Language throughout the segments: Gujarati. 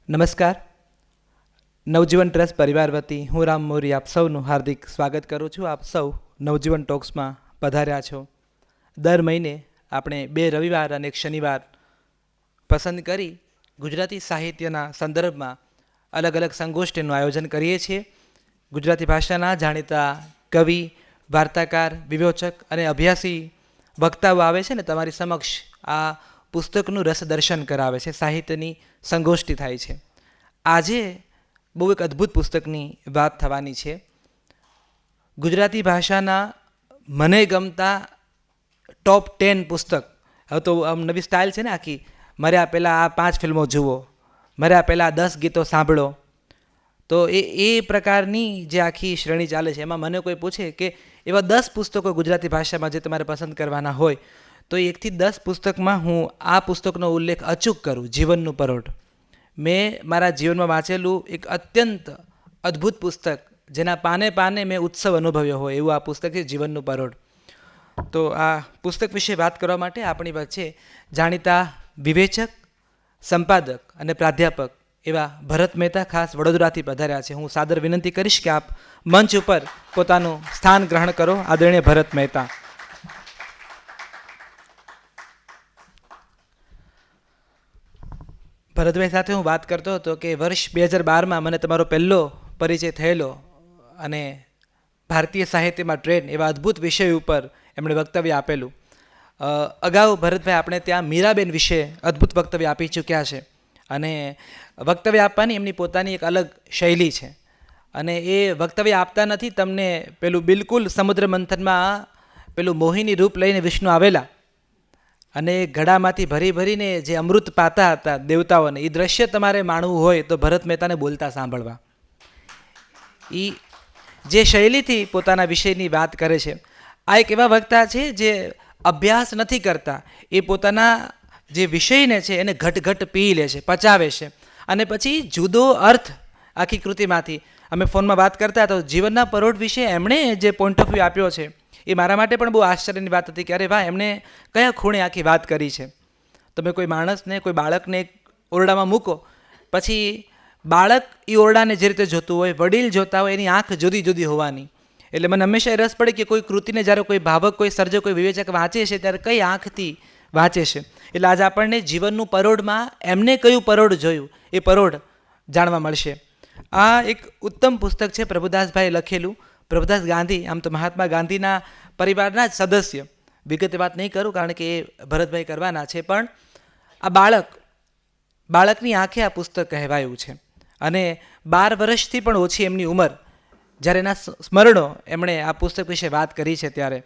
નમસ્કાર. નવજીવન ટ્રસ્ટ પરિવાર વતી હું રામ મોરી આપ સૌનું હાર્દિક સ્વાગત કરું છું. આપ સૌ નવજીવન ટોક્સમાં પધાર્યા છો. દર મહિને આપણે 2 રવિવાર અને 1 શનિવાર પસંદ કરી ગુજરાતી સાહિત્યના સંદર્ભમાં અલગ અલગ સંગોષ્ઠીનું આયોજન કરીએ છીએ. ગુજરાતી ભાષાના જાણીતા કવિ, વાર્તાકાર, વિવેચક અને અભ્યાસી વક્તાઓ આવે છે ને તમારી સમક્ષ આ પુસ્તકનું રસદર્શન કરાવે છે. સાહિત્યની સંગોષ્ઠી થાય છે. આજે બહુ એક અદ્ભુત પુસ્તકની વાત થવાની છે. ગુજરાતી ભાષાના મને ગમતા ટોપ 10 પુસ્તક. હવે તો આમ નવી સ્ટાઇલ છે ને આખી, મર્યા પહેલાં આ 5 ફિલ્મો જુઓ, મર્યા પહેલાં 10 ગીતો સાંભળો. તો એ પ્રકારની જે આખી શ્રેણી ચાલે છે એમાં મને કોઈ પૂછે કે એવા 10 પુસ્તકો ગુજરાતી ભાષામાં જે તમારે પસંદ કરવાના હોય, તો 1 થી 10 પુસ્તકમાં હું આ પુસ્તકનો ઉલ્લેખ અચૂક કરું. જીવનનું પરોઢ મેં મારા જીવનમાં વાંચેલું એક અત્યંત અદ્ભુત પુસ્તક, જેના પાને પાને મેં ઉત્સવ અનુભવ્યો હોય એવું આ પુસ્તક છે, જીવનનું પરોઢ. તો આ પુસ્તક વિશે વાત કરવા માટે આપણી વચ્ચે જાણીતા વિવેચક, સંપાદક અને પ્રાધ્યાપક એવા ભરત મહેતા ખાસ વડોદરાથી પધાર્યા છે. હું સાદર વિનંતી કરીશ કે આપ મંચ ઉપર પોતાનું સ્થાન ગ્રહણ કરો. આદરણીય ભરત મહેતા. ભરતભાઈ સાથે હું વાત કરતો હતો કે વર્ષ 2012માં મને તમારો પહેલો પરિચય થયેલો અને ભારતીય સાહિત્યમાં ટ્રેન એવા અદ્ભુત વિષય ઉપર એમણે વક્તવ્ય આપેલું. અગાઉ ભરતભાઈ આપણે ત્યાં મીરાબેન વિશે અદ્ભુત વક્તવ્ય આપી ચૂક્યા છે અને વક્તવ્ય આપવાની એમની પોતાની એક અલગ શૈલી છે. અને એ વક્તવ્ય આપતા નથી તમને પેલું બિલકુલ સમુદ્ર મંથનમાં પેલું મોહિની રૂપ લઈને વિષ્ણુ આવેલા અને ઘડામાંથી ભરી ભરીને જે અમૃત પાતા હતા દેવતાઓને, એ દ્રશ્ય તમારે માણવું હોય તો ભરત મહેતાને બોલતા સાંભળવા. એ જે શૈલીથી પોતાના વિષયની વાત કરે છે, આ એક એવા વક્તા છે જે અભ્યાસ નથી કરતા. એ પોતાના જે વિષયને છે એને ઘટ પી લે છે, પચાવે છે અને પછી જુદો અર્થ આખી કૃતિમાંથી. અમે ફોનમાં વાત કરતા તો જીવનના પરોઢ વિશે એમણે જે પોઈન્ટ ઓફ વ્યૂ આપ્યો છે એ મારા માટે પણ બહુ આશ્ચર્યની વાત હતી કે અરે વાહ, એમણે કયા ખૂણે આખી વાત કરી છે. તમે કોઈ માણસને, કોઈ બાળકને એક ઓરડામાં મૂકો, પછી બાળક એ ઓરડાને જે રીતે જોતું હોય, વડીલ જોતા હોય, એની આંખ જુદી જુદી હોવાની. એટલે મને હંમેશા એ રસ પડે કે કોઈ કૃતિને જ્યારે કોઈ ભાવક, કોઈ સર્જક, કોઈ વિવેચક વાંચે છે ત્યારે કઈ આંખથી વાંચે છે. એટલે આજે આપણને જીવનનું પરોઢમાં એમને કયું પરોઢ જોયું એ પરોઢ જાણવા મળશે. આ એક ઉત્તમ પુસ્તક છે, પ્રભુદાસભાઈ લખેલું. પ્રભુદાસ ગાંધી આમ તો મહાત્મા ગાંધીના પરિવારના જ સદસ્ય. વિગતે વાત નહીં કરું કારણ કે એ ભરતભાઈ કરવાના છે. પણ આ બાળકની આંખે આ પુસ્તક કહેવાયું છે અને 12 વર્ષથી પણ ઓછી એમની ઉંમર, જ્યારે એના સ્મરણો એમણે આ પુસ્તક વિશે વાત કરી છે ત્યારે.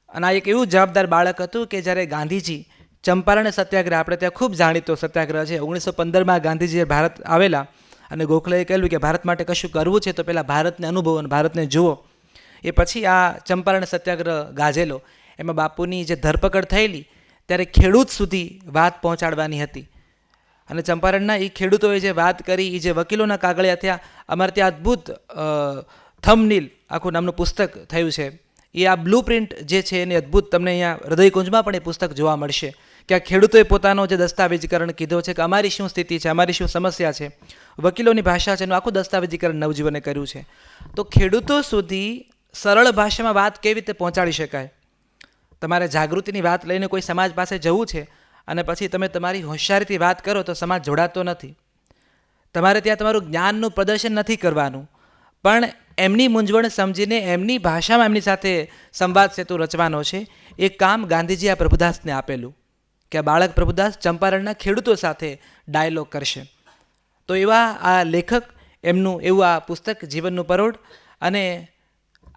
અને આ એક એવું જવાબદાર બાળક હતું કે જ્યારે ગાંધીજી ચંપારણ સત્યાગ્રહ, આપણે ત્યાં ખૂબ જાણીતો સત્યાગ્રહ છે, 1915માં ગાંધીજીએ ભારત આવેલા અને ગોખલેએ કહેલું કે ભારત માટે કશું કરવું છે તો પહેલાં ભારતને અનુભવો અને ભારતને જુઓ. એ પછી આ ચંપારણ સત્યાગ્રહ ગાજેલો. એમાં બાપુની જે ધરપકડ થયેલી ત્યારે ખેડૂત સુધી વાત પહોંચાડવાની હતી અને ચંપારણના એ ખેડૂતોએ જે વાત કરી, એ જે વકીલોના કાગળિયા થયા, અમારે ત્યાં અદ્ભુત થંબનીલ આખું નામનું પુસ્તક થયું છે. એ આ બ્લુ પ્રિન્ટ જે છે એની અદ્ભુત તમને અહીંયા હૃદયકુંજમાં પણ એ પુસ્તક જોવા મળશે કે આ ખેડૂતોએ પોતાનો જે દસ્તાવેજીકરણ કીધો છે કે અમારી શું સ્થિતિ છે, અમારી શું સમસ્યા છે, વકીલોની ભાષા છે, એનું આખું દસ્તાવેજીકરણ નવજીવને કર્યું છે. તો ખેડૂતો સુધી સરળ ભાષામાં વાત કેવી રીતે પહોંચાડી શકાય. તમારે જાગૃતિની વાત લઈને કોઈ સમાજ પાસે જવું છે અને પછી તમે તમારી હોશિયારીથી વાત કરો તો સમાજ જોડાતો નથી. તમારે ત્યાં તમારું જ્ઞાનનું પ્રદર્શન નથી કરવાનું, પણ એમની મૂંઝવણ સમજીને એમની ભાષામાં એમની સાથે સંવાદ સેતુ રચવાનો છે. એ કામ ગાંધીજી આ પ્રભુદાસને આપેલું કે આ બાળક પ્રભુદાસ ચંપારણના ખેડૂતો સાથે ડાયલોગ કરશે. તો એવા આ લેખક, એમનું એવું આ પુસ્તક જીવનનું પરોઢ. અને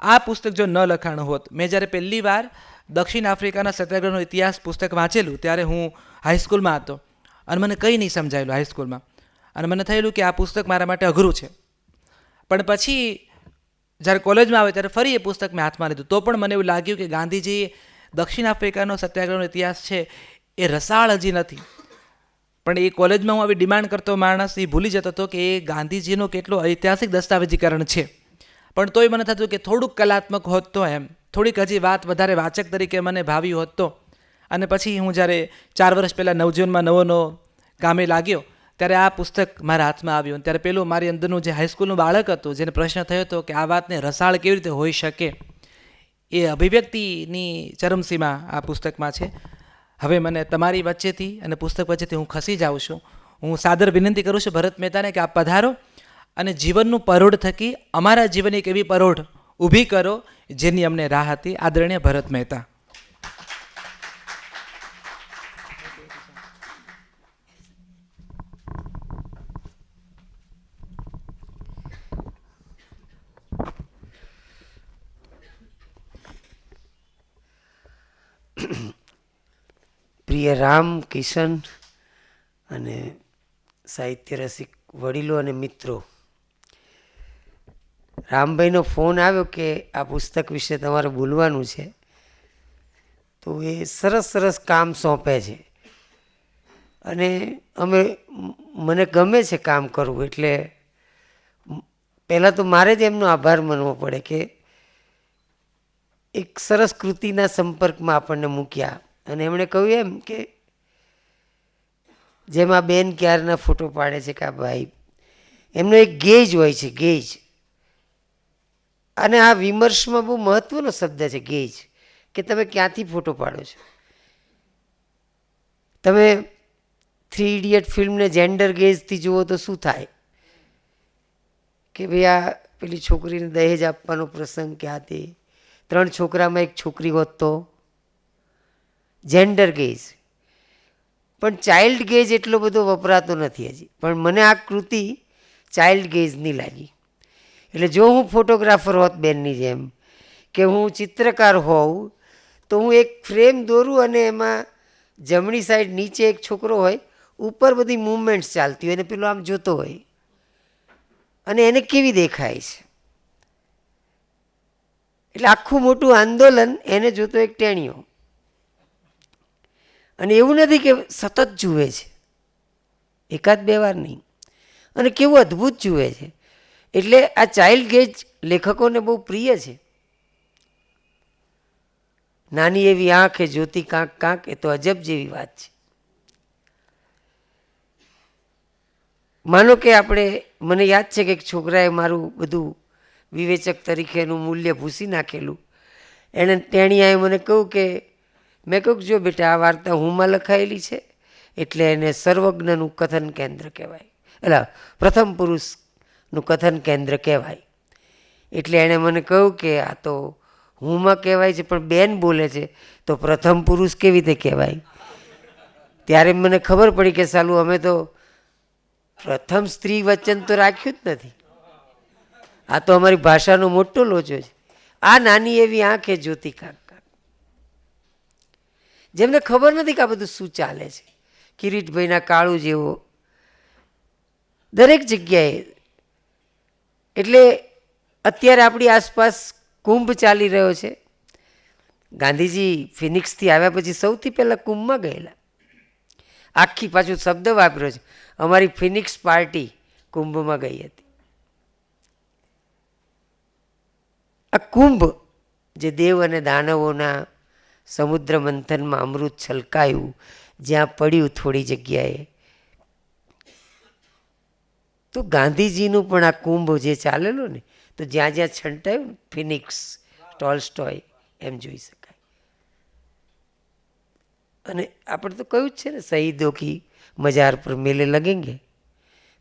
આ પુસ્તક જો ન લખાણું હોત, મેં જ્યારે પહેલી વાર દક્ષિણ આફ્રિકાના સત્યાગ્રહનો ઇતિહાસ પુસ્તક વાંચેલું ત્યારે હું હાઈસ્કૂલમાં હતો અને મને કંઈ નહીં સમજાયેલું હાઈસ્કૂલમાં. અને મને થયેલું કે આ પુસ્તક મારા માટે અઘરું છે. પણ પછી જ્યારે કોલેજમાં આવે ત્યારે ફરી એ પુસ્તક મેં હાથમાં લીધું, તો પણ મને એવું લાગ્યું કે ગાંધીજી દક્ષિણ આફ્રિકાનો સત્યાગ્રહનો ઇતિહાસ છે એ રસાળ હજી નથી. પણ એ કોલેજમાં હું આવી ડિમાન્ડ કરતો માણસ એ ભૂલી જતો હતો કે એ ગાંધીજીનો કેટલો ઐતિહાસિક દસ્તાવેજીકરણ છે. પણ તોય મને થતું કે થોડુંક કલાત્મક હોત તો, એમ થોડીક હજી વાત વધારે વાચક તરીકે મને ભાવી હોત તો. અને પછી હું જ્યારે 4 વર્ષ પહેલાં નવજીવનમાં નવો ગામે લાગ્યો ત્યારે આ પુસ્તક મારા હાથમાં આવ્યું. ત્યારે પેલું મારી અંદરનું જે હાઈસ્કૂલનું બાળક હતું, જેને પ્રશ્ન થયો હતો કે આ વાતને રસાળ કેવી રીતે હોઈ શકે, એ અભિવ્યક્તિની ચરમસીમા આ પુસ્તકમાં છે. હવે મને તમારી વચ્ચેથી અને પુસ્તક વચ્ચેથી હું ખસી જાઉં છું. હું સાદર વિનંતી કરું છું ભરત મહેતાને કે આપ પધારો અને જીવનનું પરોઢ થકી અમારા જીવનની એક એવી પરોઢ ઊભી કરો જેની અમને રાહ હતી. આદરણીય ભરત મહેતા. પ્રિય રામ, કિશન અને સાહિત્ય રસિક વડીલો અને મિત્રો, રામભાઈનો ફોન આવ્યો કે આ પુસ્તક વિશે તમારે બોલવાનું છે, તો એ સરસ સરસ કામ સોંપે છે અને મને ગમે છે કામ કરવું. એટલે પહેલાં તો મારે જ એમનો આભાર માનવો પડે કે એક સરસ કૃતિના સંપર્કમાં આપણને મૂક્યા. અને એમણે કહ્યું એમ કે જેમાં બેન ક્યારના ફોટો પાડે છે કે આ ભાઈ, એમનો એક ગેજ હોય છે, ગેજ. અને આ વિમર્શમાં બહુ મહત્વનો શબ્દ છે, ગેજ, કે તમે ક્યાંથી ફોટો પાડો છો. તમે 3 ઇડિયટ ફિલ્મને જેન્ડર ગેજથી જુઓ તો શું થાય કે ભાઈ આ પેલી છોકરીને દહેજ આપવાનો પ્રસંગ કે આ તે 3 છોકરામાં એક છોકરી હોત તો જેન્ડર ગેજ. પણ ચાઇલ્ડ ગેજ એટલો બધો વપરાતો નથી હજી. પણ મને આ કૃતિ ચાઇલ્ડ ગેજની લાગી. એટલે જો હું ફોટોગ્રાફર હોત બેનની જેમ, કે હું ચિત્રકાર હોઉં, તો હું એક ફ્રેમ દોરું અને એમાં જમણી સાઈડ નીચે એક છોકરો હોય, ઉપર બધી મૂવમેન્ટ્સ ચાલતી હોય અને પેલો આમ જોતો હોય અને એને કેવી દેખાય છે. એટલે આખું મોટું આંદોલન એને જોતો એક ટેણીયો. અને એવું નથી કે સતત જુએ છે, 1-2 વાર નહીં, અને કેવું અદ્ભુત જુએ છે. એટલે આ ચાઇલ્ડ ગેજ લેખકોને બહુ પ્રિય છે. નાની એવી આંખ એ જોતી કાંક કાંક, એ તો અજબ જેવી વાત છે. માનો કે મને યાદ છે કે એક છોકરાએ મારું બધું વિવેચક તરીકેનું મૂલ્ય ભૂસી નાખેલું. એણે ટેણીયાએ મને કહ્યું કે, મેં કહ્યું જો બેટા આ વાર્તા હુંમાં લખાયેલી છે એટલે એને સર્વજ્ઞનું કથન કેન્દ્ર કહેવાય, એટલે પ્રથમ પુરુષનું કથન કેન્દ્ર કહેવાય. એટલે એણે મને કહ્યું કે આ તો હુંમાં કહેવાય છે પણ બેન બોલે છે તો પ્રથમ પુરુષ કેવી રીતે કહેવાય. ત્યારે મને ખબર પડી કે સાલું અમે તો પ્રથમ સ્ત્રી વચન તો રાખ્યું જ નથી. આ તો અમારી ભાષાનો મોટો લોચો છે. આ નાની એવી આંખ એ જોતી કાંક કાંક, જેમને ખબર નથી કે આ બધું શું ચાલે છે. કિરીટભાઈના કાળું જેવો દરેક જગ્યાએ. એટલે અત્યારે આપણી આસપાસ કુંભ ચાલી રહ્યો છે. ગાંધીજી ફિનિક્સથી આવ્યા પછી સૌથી પહેલાં કુંભમાં ગયેલા. આખી પાછું શબ્દ વાપર્યો છે, અમારી ફિનિક્સ પાર્ટી કુંભમાં ગઈ હતી. આ કુંભ જે દેવ અને દાનવોના સમુદ્ર મંથનમાં અમૃત છલકાયું, જ્યાં પડ્યું થોડી જગ્યાએ, તો ગાંધીજીનું પણ આ કુંભ જે ચાલેલો ને, તો જ્યાં જ્યાં છંટાયું ને, ફિનિક્સ, ટોલ્સ્ટોય, એમ જોઈ શકાય. અને આપણે તો કહ્યું જ છે ને, શહીદો કી મજાર પર મેલે લગેંગે.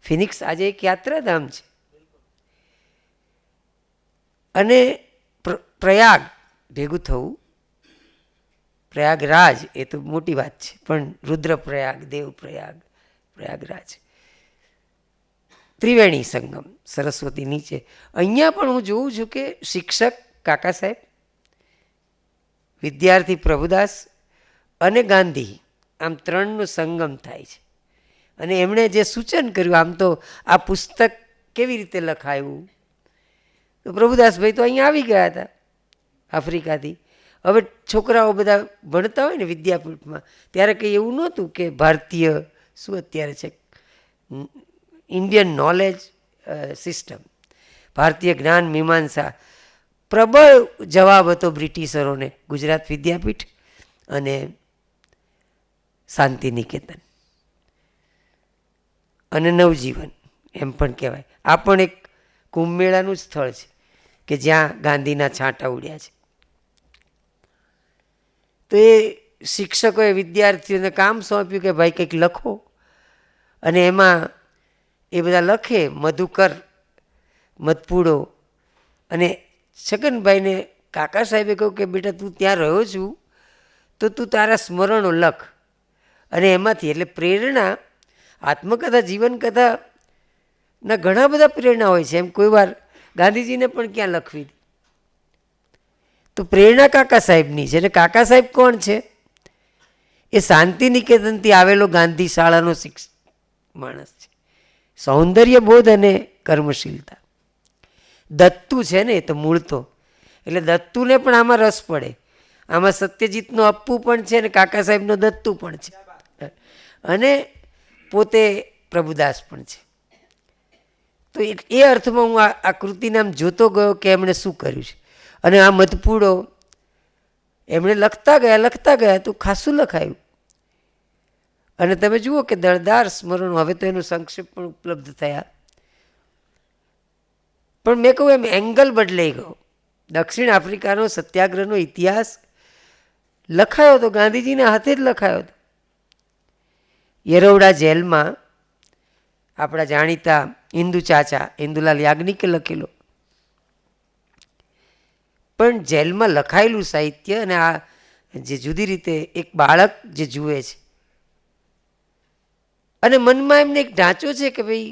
ફિનિક્સ આજે એક યાત્રાધામ છે. અને પ્રયાગ ભેગું થવું, પ્રયાગરાજ એ તો મોટી વાત છે, પણ રુદ્રપ્રયાગ, દેવપ્રયાગ, પ્રયાગરાજ, ત્રિવેણી સંગમ, સરસ્વતી નીચે. અહીંયા પણ હું જોઉં છું કે શિક્ષક કાકા સાહેબ, વિદ્યાર્થી પ્રભુદાસ અને ગાંધી, આમ 3નો સંગમ થાય છે. અને એમણે જે સૂચન કર્યું, આમ તો આ પુસ્તક કેવી રીતે લખાયું, તો પ્રભુદાસભાઈ તો અહીંયા આવી ગયા હતા આફ્રિકાથી. હવે છોકરાઓ બધા ભણતા હોય ને વિદ્યાપીઠમાં, ત્યારે કંઈ એવું નહોતું કે ભારતીય શું અત્યારે છે ઇન્ડિયન નોલેજ સિસ્ટમ, ભારતીય જ્ઞાન મીમાંસા. પ્રબળ જવાબ હતો બ્રિટિશરોને ગુજરાત વિદ્યાપીઠ અને શાંતિ નિકેતન. અને નવજીવન એમ પણ કહેવાય. આ પણ એક કુંભ મેળાનું જ સ્થળ છે કે જ્યાં ગાંધીના છાંટા ઉડ્યા છે. તો એ શિક્ષકોએ વિદ્યાર્થીઓને કામ સોંપ્યું કે ભાઈ કંઈક લખો, અને એમાં એ બધા લખે. મધુકર, મધપૂડો, અને છગનભાઈને કાકા સાહેબે કહ્યું કે બેટા તું ત્યાં રહ્યો છું તો તું તારા સ્મરણો લખ, અને એમાંથી એટલે પ્રેરણા, આત્મકથા, જીવનકથાના ઘણા બધા પ્રેરણા હોય છે. એમ કોઈ વાર ગાંધીજીને પણ ક્યાં લખવી હતી. તો પ્રેરણા કાકા સાહેબની છે. અને કાકા સાહેબ કોણ છે? એ શાંતિ નિકેતનથી આવેલો ગાંધી શાળાનો માણસ છે. સૌંદર્ય બોધ અને કર્મશીલતા. દત્તુ છે ને, એ તો મૂળ તો, એટલે દત્તુને પણ આમાં રસ પડે. આમાં સત્યજીતનો અપ્પુ પણ છે ને કાકા સાહેબનો દત્તુ પણ છે, અને પોતે પ્રભુદાસ પણ છે. તો એ અર્થમાં હું આ કૃતિને આમ જોતો ગયો કે એમણે શું કર્યું છે. અને આ મધપૂડો એમણે લખતા ગયા તો ખાસું લખાયું. અને તમે જુઓ કે દળદાર સ્મરણો, હવે તો એનું સંક્ષેપ પણ ઉપલબ્ધ થયા. પણ મેં કહું એમ એંગલ બદલાઈ ગયો. દક્ષિણ આફ્રિકાનો સત્યાગ્રહનો ઇતિહાસ લખાયો હતો, ગાંધીજીના હાથે જ લખાયો હતો. યરવડા જેલમાં આપણા જાણીતા ઇન્દુ ચાચા ઇન્દુલાલ યાજ્ઞિકે લખેલો. પણ જેલમાં લખાયેલું સાહિત્ય અને આ જે જુદી રીતે એક બાળક જે જુએ છે, અને મનમાં એમને એક ઢાંચો છે કે ભાઈ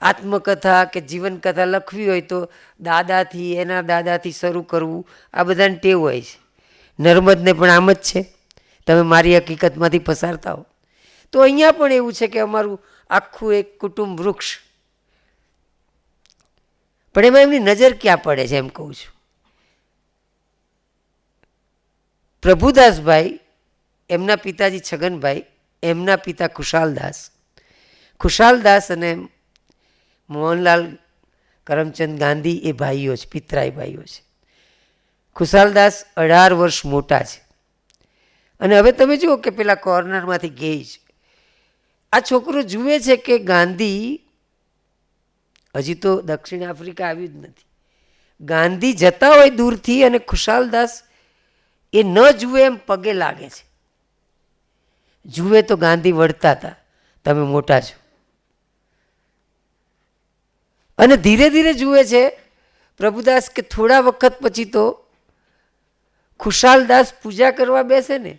આત્મકથા કે જીવનકથા લખવી હોય તો દાદાથી, એના દાદાથી શરૂ કરવું, આ બધાને ટેવ હોય છે. નર્મદને પણ આમ જ છે. તમે મારી હકીકતમાંથી પસાર થાઓ. તો અહીંયા પણ એવું છે કે અમારું આખું એક કુટુંબ વૃક્ષ. પણ એમાં એમની નજર ક્યાં પડે છે એમ કહું છું. પ્રભુદાસભાઈ, એમના પિતાજી છગનભાઈ, એમના પિતા ખુશાલદાસ અને મોહનલાલ કરમચંદ ગાંધી એ ભાઈઓ છે, પિતરાઈ ભાઈઓ છે. ખુશાલદાસ 18 વર્ષ મોટા છે. અને હવે તમે જુઓ કે પેલા કોર્નરમાંથી ગઈ છે. આ છોકરો જુએ છે કે ગાંધી હજી તો દક્ષિણ આફ્રિકા આવ્યું જ નથી. ગાંધી જતા હોય દૂરથી, અને ખુશાલદાસ એ ન જુએ એમ પગે લાગે છે. જુએ તો ગાંધી વળતા હતા, તમે મોટા છો. અને ધીરે ધીરે જુએ છે પ્રભુદાસ કે થોડા વખત પછી તો ખુશાલદાસ પૂજા કરવા બેસે ને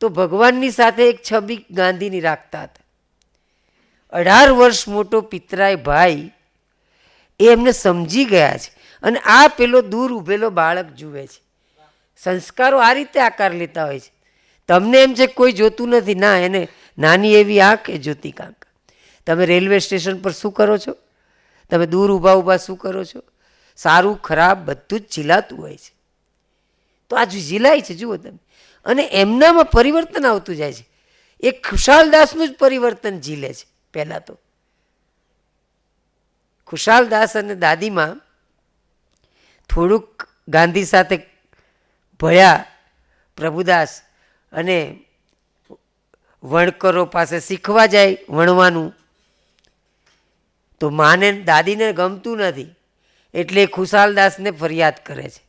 તો ભગવાનની સાથે એક છબી ગાંધીની રાખતા હતા. 18 વર્ષ મોટો પિતરાય ભાઈ એ એમને સમજી ગયા છે. અને આ પેલો દૂર ઉભેલો બાળક જુએ છે. સંસ્કારો આ રીતે આકાર લેતા હોય છે. તમને એમ છે કોઈ જોતું નથી, ના, એને નાની એવી આંખ એ જોતી કાંક. તમે રેલવે સ્ટેશન પર શું કરો છો? તમે દૂર ઊભા શું કરો છો? સારું ખરાબ બધું જ ઝીલાતું હોય છે. તો આ ઝીલાય છે, જુઓ તમે. અને એમનામાં પરિવર્તન આવતું જાય છે. એ ખુશાલદાસનું જ પરિવર્તન ઝીલે છે. પહેલાં તો ખુશાલદાસ અને દાદીમાં થોડુંક ગાંધી સાથે ભળ્યા પ્રભુદાસ, અને વણકરો પાસે શીખવા જાય વણવાનું. તો માને, દાદીને ગમતું નથી, એટલે ખુશાલદાસને ફરિયાદ કરે છે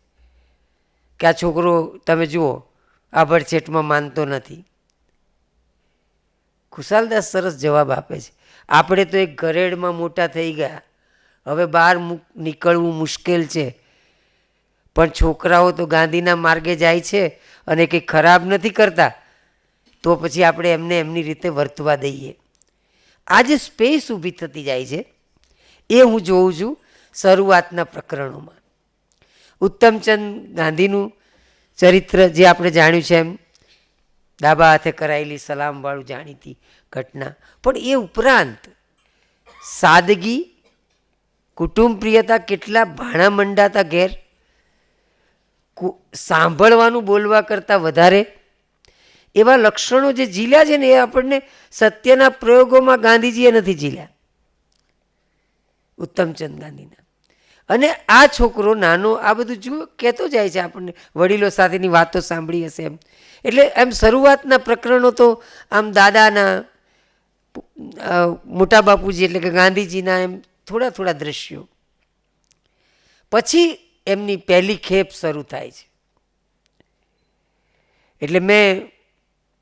કે આ છોકરો તમે જુઓ આભડછેટમાં માનતો નથી. ખુશાલદાસ સરસ જવાબ આપે છે, આપણે તો એક ઘરેડમાં મોટા થઈ ગયા, હવે બહાર નીકળવું મુશ્કેલ છે. પણ છોકરાઓ તો ગાંધીના માર્ગે જાય છે અને કંઈ ખરાબ નથી કરતા, તો પછી આપણે એમને એમની રીતે વર્તવા દઈએ. આ જે સ્પેસ ઊભી થતી જાય છે એ હું જોઉં છું શરૂઆતના પ્રકરણોમાં. ઉત્તમચંદ ગાંધીનું ચરિત્ર જે આપણે જાણ્યું છે એમ, ડાબા હાથે કરાયેલી સલામવાળું જાણીતી ઘટના. પણ એ ઉપરાંત સાદગી, કુટુંબ પ્રિયતા, કેટલા ભાણા મંડાતા ઘેર, સાંભળવાનું બોલવા કરતાં વધારે, એવા લક્ષણો જે ઝીલ્યા છે ને એ આપણને સત્યના પ્રયોગોમાં ગાંધીજીએ નથી ઝીલ્યા, ઉત્તમચંદ ગાંધીના. અને આ છોકરો નાનો આ બધું જુઓ કહેતો જાય છે આપણને, વડીલો સાથેની વાતો સાંભળી હશે એમ. એટલે એમ શરૂઆતના પ્રકરણો તો આમ દાદાના મોટા બાપુજી એટલે કે ગાંધીજીના એમ થોડા થોડા દ્રશ્યો. પછી એમની પહેલી ખેપ શરૂ થાય છે. એટલે મેં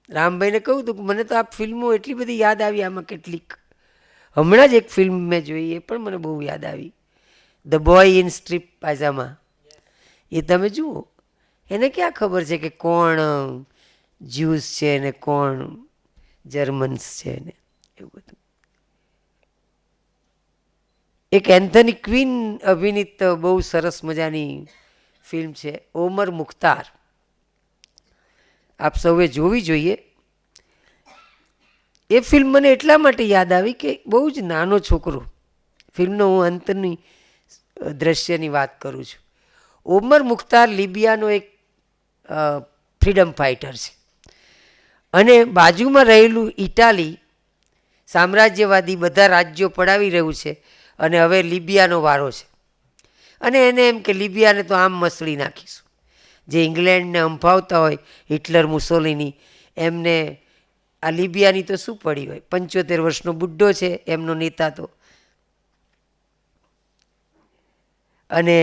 રામભાઈને કહ્યું હતું કે મને તો આ ફિલ્મો એટલી બધી યાદ આવી, આમાં કેટલીક હમણાં જ એક ફિલ્મ મેં જોઈ, એ પણ મને બહુ યાદ આવી, ધ બોય ઇન સ્ટ્રીપ પાયજામા. એ તમે જુઓ, એને ક્યાં ખબર છે કે કોણ જ્યુસ છે ને કોણ જર્મન્સ છે ને એવું બધું. એક એન્થની ક્વીન અભિનીત બહુ સરસ મજાની ફિલ્મ છે ઓમર મુખ્તાર, આપ સૌએ જોવી જોઈએ. એ ફિલ્મ મને એટલા માટે યાદ આવી કે બહુ જ નાનો છોકરો, ફિલ્મનો હું અંતની દ્રશ્યની વાત કરું છું. ઓમર મુખ્તાર લિબિયાનો એક ફ્રીડમ ફાઇટર છે અને બાજુમાં રહેલું ઇટાલી સામ્રાજ્યવાદી બધા રાજ્યો પડાવી રહ્યું છે અને હવે લિબિયાનો વારો છે. અને એને એમ કે લિબિયાને તો આમ મસળી નાખીશું. જે ઇંગ્લેન્ડને અંફાવતા હોય હિટલર મુસોલિની, એમને આ લિબિયાની તો શું પડી હોય, 75 વર્ષનો બુઢ્ઢો છે એમનો નેતા તો. અને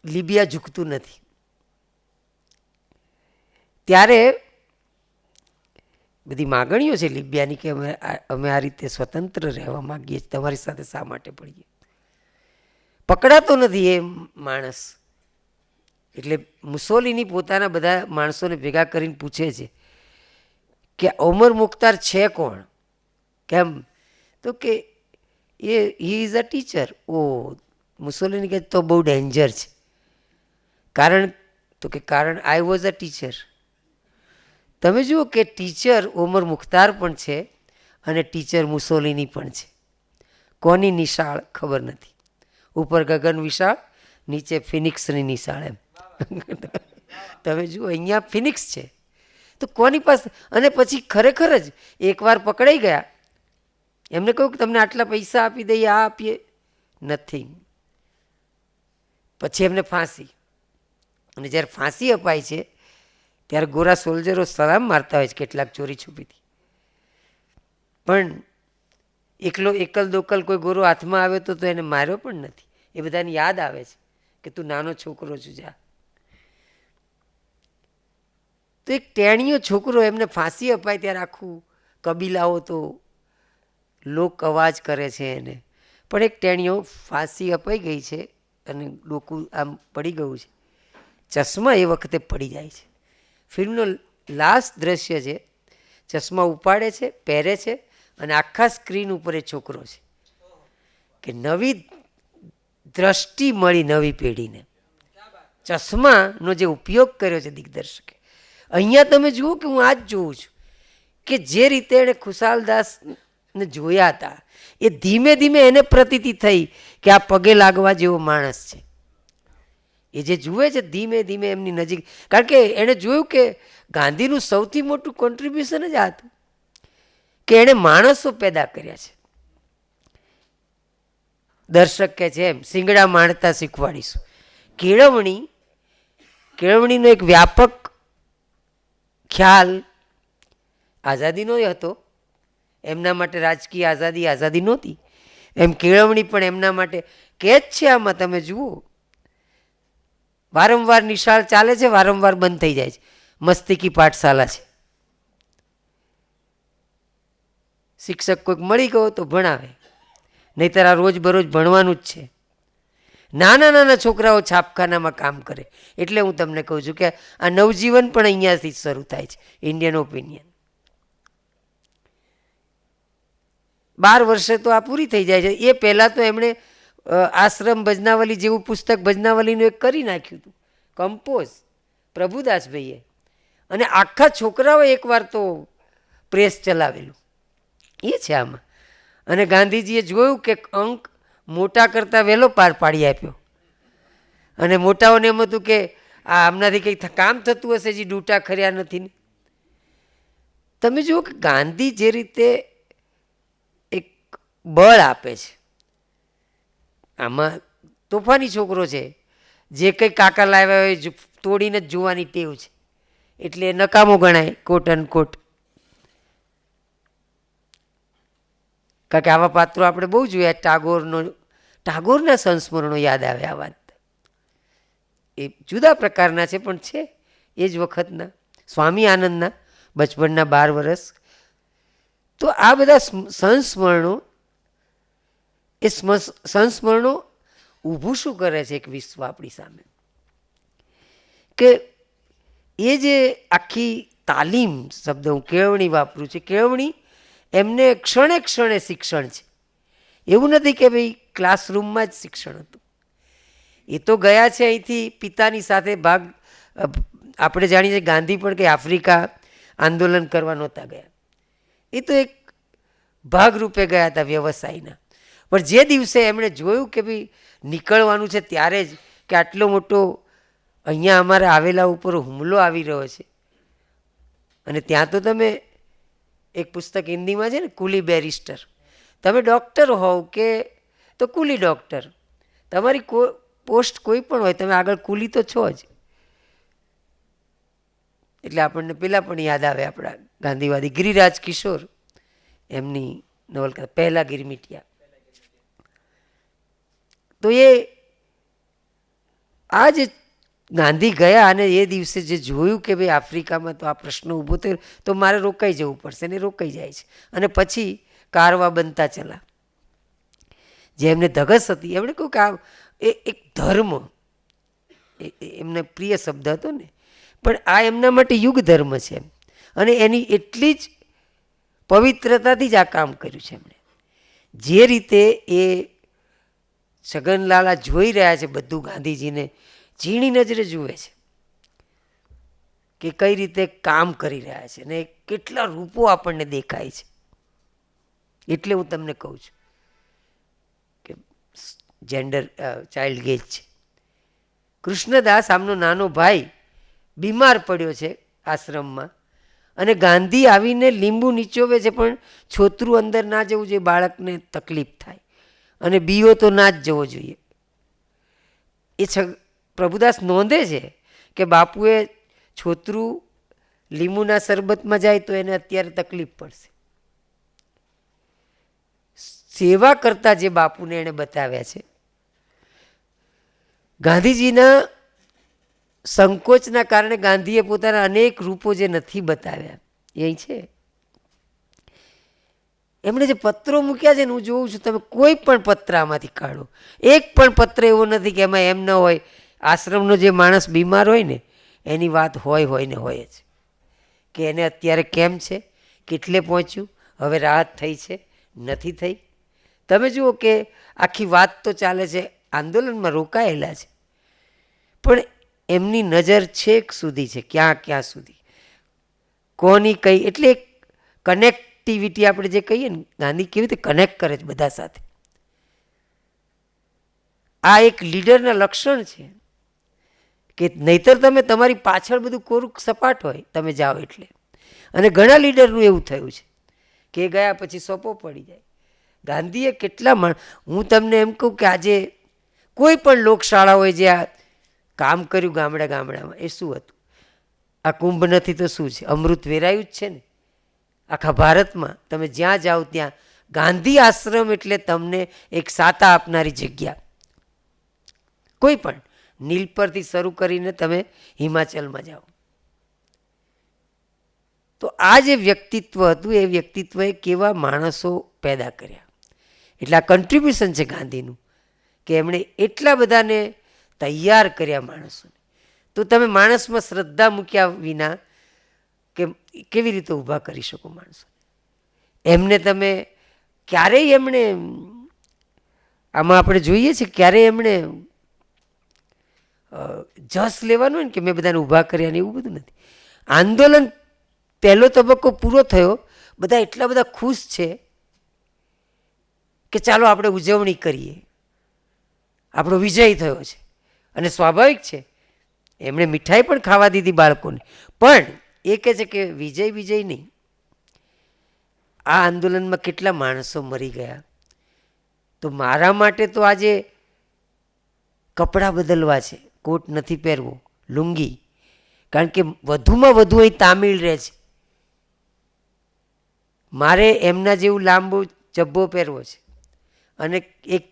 લિબિયા ઝૂકતું નથી. ત્યારે બધી માગણીઓ છે લિબિયાની કે અમે આ રીતે સ્વતંત્ર રહેવા માગીએ છીએ, તમારી સાથે શા માટે પડીએ. પકડાતો નથી એ માણસ. એટલે મુસોલિની પોતાના બધા માણસોને ભેગા કરીને પૂછે છે કે ઓમર મુખ્તાર છે કોણ, કેમ, તો કે એ he is a teacher. O Mussolini કહે તો બહુ ડેન્જર છે. કારણ, તો કે કારણ આઈ વોઝ અ ટીચર. તમે જુઓ કે ટીચર ઓમર મુખ્તાર પણ છે અને ટીચર મુસોલિની પણ છે. કોની નિશાળ ખબર નથી. ઉપર ગગન વિશાળ, નીચે ફિનિક્સની નિશાળ એમ. તમે જુઓ અહીંયા ફિનિક્સ છે તો કોની પાસે. અને પછી ખરેખર જ એકવાર પકડાઈ ગયા, એમને કહ્યું કે તમને આટલા પૈસા આપી દઈએ, આ આપીએ, નથિંગ. પછી એમને ફાંસી. અને જ્યારે ફાંસી અપાય છે ત્યારે ગોરા સોલ્જરો સલામ મારતા હોય છે કેટલાક ચોરી છુપીથી. પણ એકલ દોકલ કોઈ ગોરો હાથમાં આવ્યો તો એને માર્યો પણ નથી. એ બધાને યાદ આવે છે કે તું નાનો છોકરો છું જા. તો એક ટેણીયો છોકરો, એમને ફાંસી અપાય ત્યારે આખું કબીલાઓ તો લોક અવાજ કરે છે એને. પણ એક ટેણીયો ફાંસી અપાઈ ગઈ છે અને ડોકું આમ પડી ગયું છે, ચશ્મા એ વખતે પડી જાય છે. ફિલ્મનો લાસ્ટ દ્રશ્ય છે, ચશ્મા ઉપાડે છે, પહેરે છે અને આખા સ્ક્રીન ઉપર એ છોકરો છે કે નવી દ્રષ્ટિ મળી નવી પેઢીને. ચશ્માનો જે ઉપયોગ કર્યો છે દિગ્દર્શકે, અહીંયા તમે જુઓ કે હું આ જ જોઉં છું કે જે રીતે એણે ખુશાલદાસને જોયા હતા, એ ધીમે ધીમે એને પ્રતીતિ થઈ કે આ પગે લાગવા જેવો માણસ છે. એ જે જુએ છે ધીમે ધીમે એમની નજીક, કારણ કે એણે જોયું કે ગાંધીનું સૌથી મોટું કોન્ટ્રીબ્યુશન જ આ હતું કે એણે માણસો પેદા કર્યા છે. દર્શક કે છે એમ શિંગડા માણતા શીખવાડીશું. કેળવણીનો એક વ્યાપક ખ્યાલ આઝાદીનો હતો. એમના માટે રાજકીય આઝાદી નહોતી, એમ કેળવણી પણ એમના માટે કે જ છે. આમાં તમે જુઓ વારંવાર નિશાળ ચાલે છે, વારંવાર બંધ થઈ જાય છે. મસ્તિકી પાઠશાલા છે, શિક્ષક કોઈક મળી ગયો તો ભણાવે, નહીંતર આ રોજ બરોજ ભણવાનું જ છે. નાના નાના છોકરાઓ છાપખાનામાં કામ કરે. એટલે હું તમને કહું છું કે આ નવજીવન પણ અહીંયાથી જ શરૂ થાય છે. ઇન્ડિયન ઓપિનિયન 12 વર્ષે તો આ પૂરી થઈ જાય છે. એ પહેલાં તો એમણે આશ્રમ ભજનાવલી જેવું પુસ્તક ભજનાવલીનું એક કરી નાખ્યું હતું, કમ્પોઝ પ્રભુદાસભાઈએ. અને આખા છોકરાઓ એકવાર તો પ્રેસ ચલાવેલું એ છે આમાં. અને ગાંધીજીએ જોયું કે અંક મોટા કરતાં વહેલો પાર પાડી આપ્યો. અને મોટાઓને એમ હતું કે આ આમનાથી કંઈક કામ થતું હશે, જે ડૂટા ખર્યા નથી ને. તમે જુઓ કે ગાંધી જે રીતે એક બળ આપે છે, આમાં તોફાની છોકરો છે, જે કંઈ કાકા લાવ્યા હોય તોડીને જ જોવાની ટેવ છે. એટલે નકામો ગણાય, કોટ અનકોટ. કારણ કે આવા પાત્રો આપણે બહુ જોયા. ટાગોરના સંસ્મરણો યાદ આવે આ વાત. એ જુદા પ્રકારના છે પણ છે એ જ વખતના. સ્વામી આનંદના બચપનના 12 વર્ષ. તો આ બધા સંસ્મરણો, એ સંસ્મરણો ઊભું શું કરે છે એક વિશ્વ આપણી સામે, કે એ જે આખી તાલીમ શબ્દ હું કેળવણી વાપરું છું, કેળવણી એમને ક્ષણે ક્ષણે શિક્ષણ છે. એવું નથી કે ભાઈ ક્લાસરૂમમાં જ શિક્ષણ હતું. એ તો ગયા છે અહીંથી પિતાની સાથે ભાગ. આપણે જાણીએ છીએ ગાંધી પણ કે આફ્રિકા આંદોલન કરવા નહોતા ગયા. એ તો એક ભાગરૂપે ગયા હતા વ્યવસાયના. પણ જે દિવસે એમણે જોયું કે ભાઈ નીકળવાનું છે ત્યારે જ કે આટલો મોટો અહીંયા અમારા આવેલા ઉપર હુમલો આવી રહ્યો છે, અને ત્યાં તો તમે એક પુસ્તક હિન્દીમાં છે ને, કુલી બેરિસ્ટર. તમે ડૉક્ટર હોવ કે તો કુલી ડૉક્ટર, તમારી પોસ્ટ કોઈ પણ હોય, તમે આગળ કુલી તો છો જ. એટલે આપણને પેલા પણ યાદ આવે આપણા ગાંધીવાદી ગિરિરાજ કિશોર, એમની નવલકથા પહેલા ગિરમિટિયા. તો એ આ જે ગાંધી ગયા અને એ દિવસે જે જોયું કે ભાઈ આફ્રિકામાં તો આ પ્રશ્ન ઊભો થયો, તો મારે રોકાઈ જવું પડશે, ને રોકાઈ જાય છે. અને પછી કારવા બનતા ચલા. જે એમને ધગસ હતી, એમણે કહ્યું કે આ એક ધર્મ, એમને પ્રિય શબ્દ હતો ને, પણ આ એમના માટે યુગ ધર્મ છે. અને એની એટલી જ પવિત્રતાથી જ આ કામ કર્યું છે એમણે. જે રીતે એ છગનલાલા જોઈ રહ્યા છે બધું, ગાંધીજીને ઝીણી નજરે જુએ છે કે કઈ રીતે કામ કરી રહ્યા છે, ને કેટલા રૂપો આપણને દેખાય છે. એટલે હું તમને કહું છું કે જેન્ડર ચાઇલ્ડ ગેજ છે. કૃષ્ણદાસ, આમનો નાનો ભાઈ, બીમાર પડ્યો છે આશ્રમમાં, અને ગાંધી આવીને લીંબુ નીચોવે છે, પણ છોતરું અંદર ના જવું જોઈએ, બાળકને તકલીફ થાય, અને બીઓ તો ના જ જવો જોઈએ. એ પ્રભુદાસ નોંધે છે કે બાપુએ છોતરું લીંબુના શરબતમાં જાય તો એને અત્યારે તકલીફ પડશે. સેવા કરતા જે બાપુને એણે બતાવ્યા છે, ગાંધીજીના સંકોચના કારણે ગાંધીએ પોતાના અનેક રૂપો જે નથી બતાવ્યા એ છે. એમણે જે પત્રો મૂક્યા છે ને, હું જોઉં છું, તમે કોઈ પણ પત્ર આમાંથી કાઢો, એક પણ પત્ર એવો નથી કે એમાં એમ ન હોય આશ્રમનો જે માણસ બીમાર હોય ને એની વાત હોય ને હોય જ, કે એને અત્યારે કેમ છે, કેટલે પહોંચ્યું, હવે રાહત થઈ છે, નથી થઈ. તમે જુઓ કે આખી વાત તો ચાલે છે, આંદોલનમાં રોકાયેલા છે, પણ એમની નજર છેક સુધી છે, ક્યાં સુધી, કોની કઈ. એટલે એક કનેક્ટિવિટી આપણે જે કહીએ ને, ગાંધી કેવી રીતે કનેક્ટ કરે છે બધા સાથે. આ એક લીડરના લક્ષણ છે કે નહીતર તમે તમારી પાછળ બધું કોરું સપાટ હોય, તમે જાઓ એટલે. અને ઘણા લીડરનું એવું થયું છે કે એ ગયા પછી સોપો પડી જાય. ગાંધીએ કેટલા હું તમને એમ કહું કે આજે કોઈ પણ લોકશાળાઓએ જે આ કામ કર્યું ગામડામાં, એ શું હતું? આ કુંભ નથી તો શું છે? અમૃત વેરાયું જ છે ને આખા ભારતમાં. તમે જ્યાં જાઓ ત્યાં ગાંધી આશ્રમ એટલે તમને એક સાતા આપનારી જગ્યા. કોઈ પણ નીલ પરથી શરૂ કરીને તમે હિમાચલમાં જાઓ. તો આ જે વ્યક્તિત્વ હતું, એ વ્યક્તિત્વએ કેવા માણસો પેદા કર્યા. એટલે આ કન્ટ્રીબ્યુશન છે ગાંધીનું, કે એમણે એટલા બધાને તૈયાર કર્યા માણસોને. તો તમે માણસમાં શ્રદ્ધા મૂક્યા વિના કે કેવી રીતે ઊભા કરી શકો માણસો? એમને તમે ક્યારેય એમણે આમાં આપણે જોઈએ છે, ક્યારેય એમણે જસ લેવાનું હોય ને કે મેં બધાને ઊભા કર્યા ને એવું બધું નથી. આંદોલન પહેલો તબક્કો પૂરો થયો, બધા એટલા બધા ખુશ છે કે ચાલો આપણે ઉજવણી કરીએ, આપણો વિજય થયો છે. અને સ્વાભાવિક છે, એમણે મીઠાઈ પણ ખાવા દીધી બાળકોને. પણ એ કહે છે કે વિજય નહીં, આ આંદોલનમાં કેટલા માણસો મરી ગયા. તો મારા માટે તો આજે કપડાં બદલવા છે, કોટ નથી પહેરવો, લુંગી. કારણ કે વધુમાં વધુ અહીં તામિલ રહે છે. મારે એમના જેવું લાંબુ જબ્બો પહેરવો છે અને એક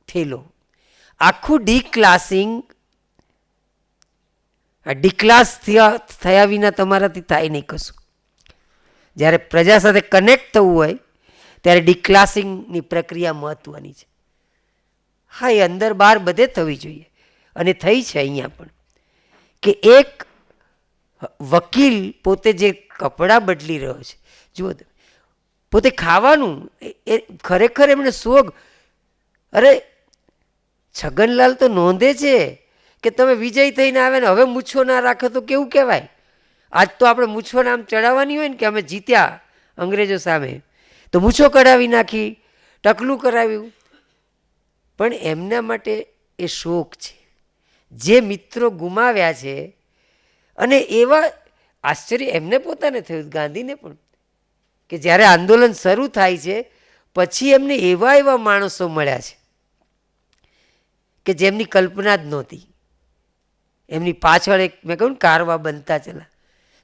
થેલો. આખું ડીક્લાસિંગ, આ ડીક્લાસ થયા વિના તમારાથી થાય નહીં કશું. જ્યારે પ્રજા સાથે કનેક્ટ થવું હોય ત્યારે ડીક્લાસિંગની પ્રક્રિયા મહત્ત્વની છે. હા, એ અંદર બહાર બધે થવી જોઈએ અને થઈ છે અહીંયા પણ. કે એક વકીલ પોતે જે કપડાં બદલી રહ્યો છે, જુઓ પોતે ખાવાનું, એ ખરેખર એમણે શોખ. અરે છગનલાલ તો નોંધે છે કે તમે વિજય થઈને આવે ને હવે મૂછો ના રાખો તો કેવું કહેવાય. આજ તો આપણે મૂછો નામ ચડાવવાની હોય ને કે અમે જીત્યા અંગ્રેજો સામે, તો મૂછો કઢાવી નાખી, ટકલું કરાવ્યું. પણ એમના માટે એ શોખ છે. જે મિત્રો ગુમાવ્યા છે, અને એવા આશ્ચર્ય એમને પોતાને થયું, ગાંધીને પણ, કે જ્યારે આંદોલન શરૂ થાય છે પછી એમને એવા માણસો મળ્યા છે કે જેમની કલ્પના જ નહોતી. એમની પાછળ એક મેં કહ્યું કારવા બનતા ચલા.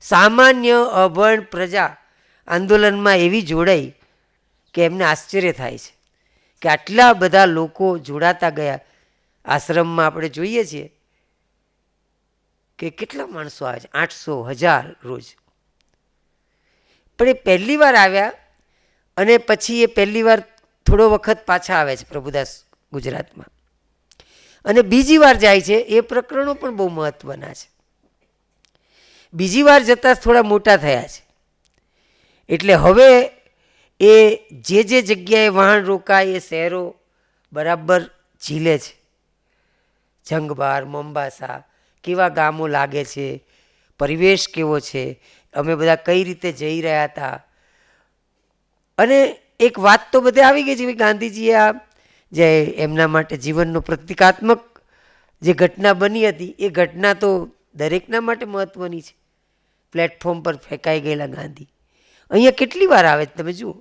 સામાન્ય અભણ પ્રજા આંદોલનમાં એવી જોડાઈ કે એમને આશ્ચર્ય થાય છે કે આટલા બધા લોકો જોડાતા ગયા. આશ્રમમાં આપણે જોઈએ છીએ કે કેટલા માણસો આવે છે, 800,000 રોજ. પણ એ પહેલી વાર આવ્યા અને પછી એ પહેલી વાર થોડો વખત પાછા આવે છે પ્રભુદાસ ગુજરાતમાં, અને બીજી વાર જાય છે. એ પ્રકરણો પણ બહુ મહત્વના છે. બીજી વાર જતાં થોડા મોટા થયા છે, એટલે હવે એ જે જગ્યાએ વાહન રોકાય એ શહેરો બરાબર ઝીલે છે. જંગબાર, મોમ્બાસા, કેવા ગામો લાગે છે, પરિવેશ કેવો છે, અમે બધા કઈ રીતે જઈ રહ્યા હતા. અને એક વાત તો બધે આવી ગઈ છે કે ગાંધીજીએ આ જે એમના માટે જીવનનો પ્રતિકાત્મક જે ઘટના બની હતી, એ ઘટના તો દરેકના માટે મહત્વની છે. પ્લેટફોર્મ પર ફેંકાઈ ગયેલા ગાંધી અહીંયા કેટલી વાર આવે છે તમે જુઓ.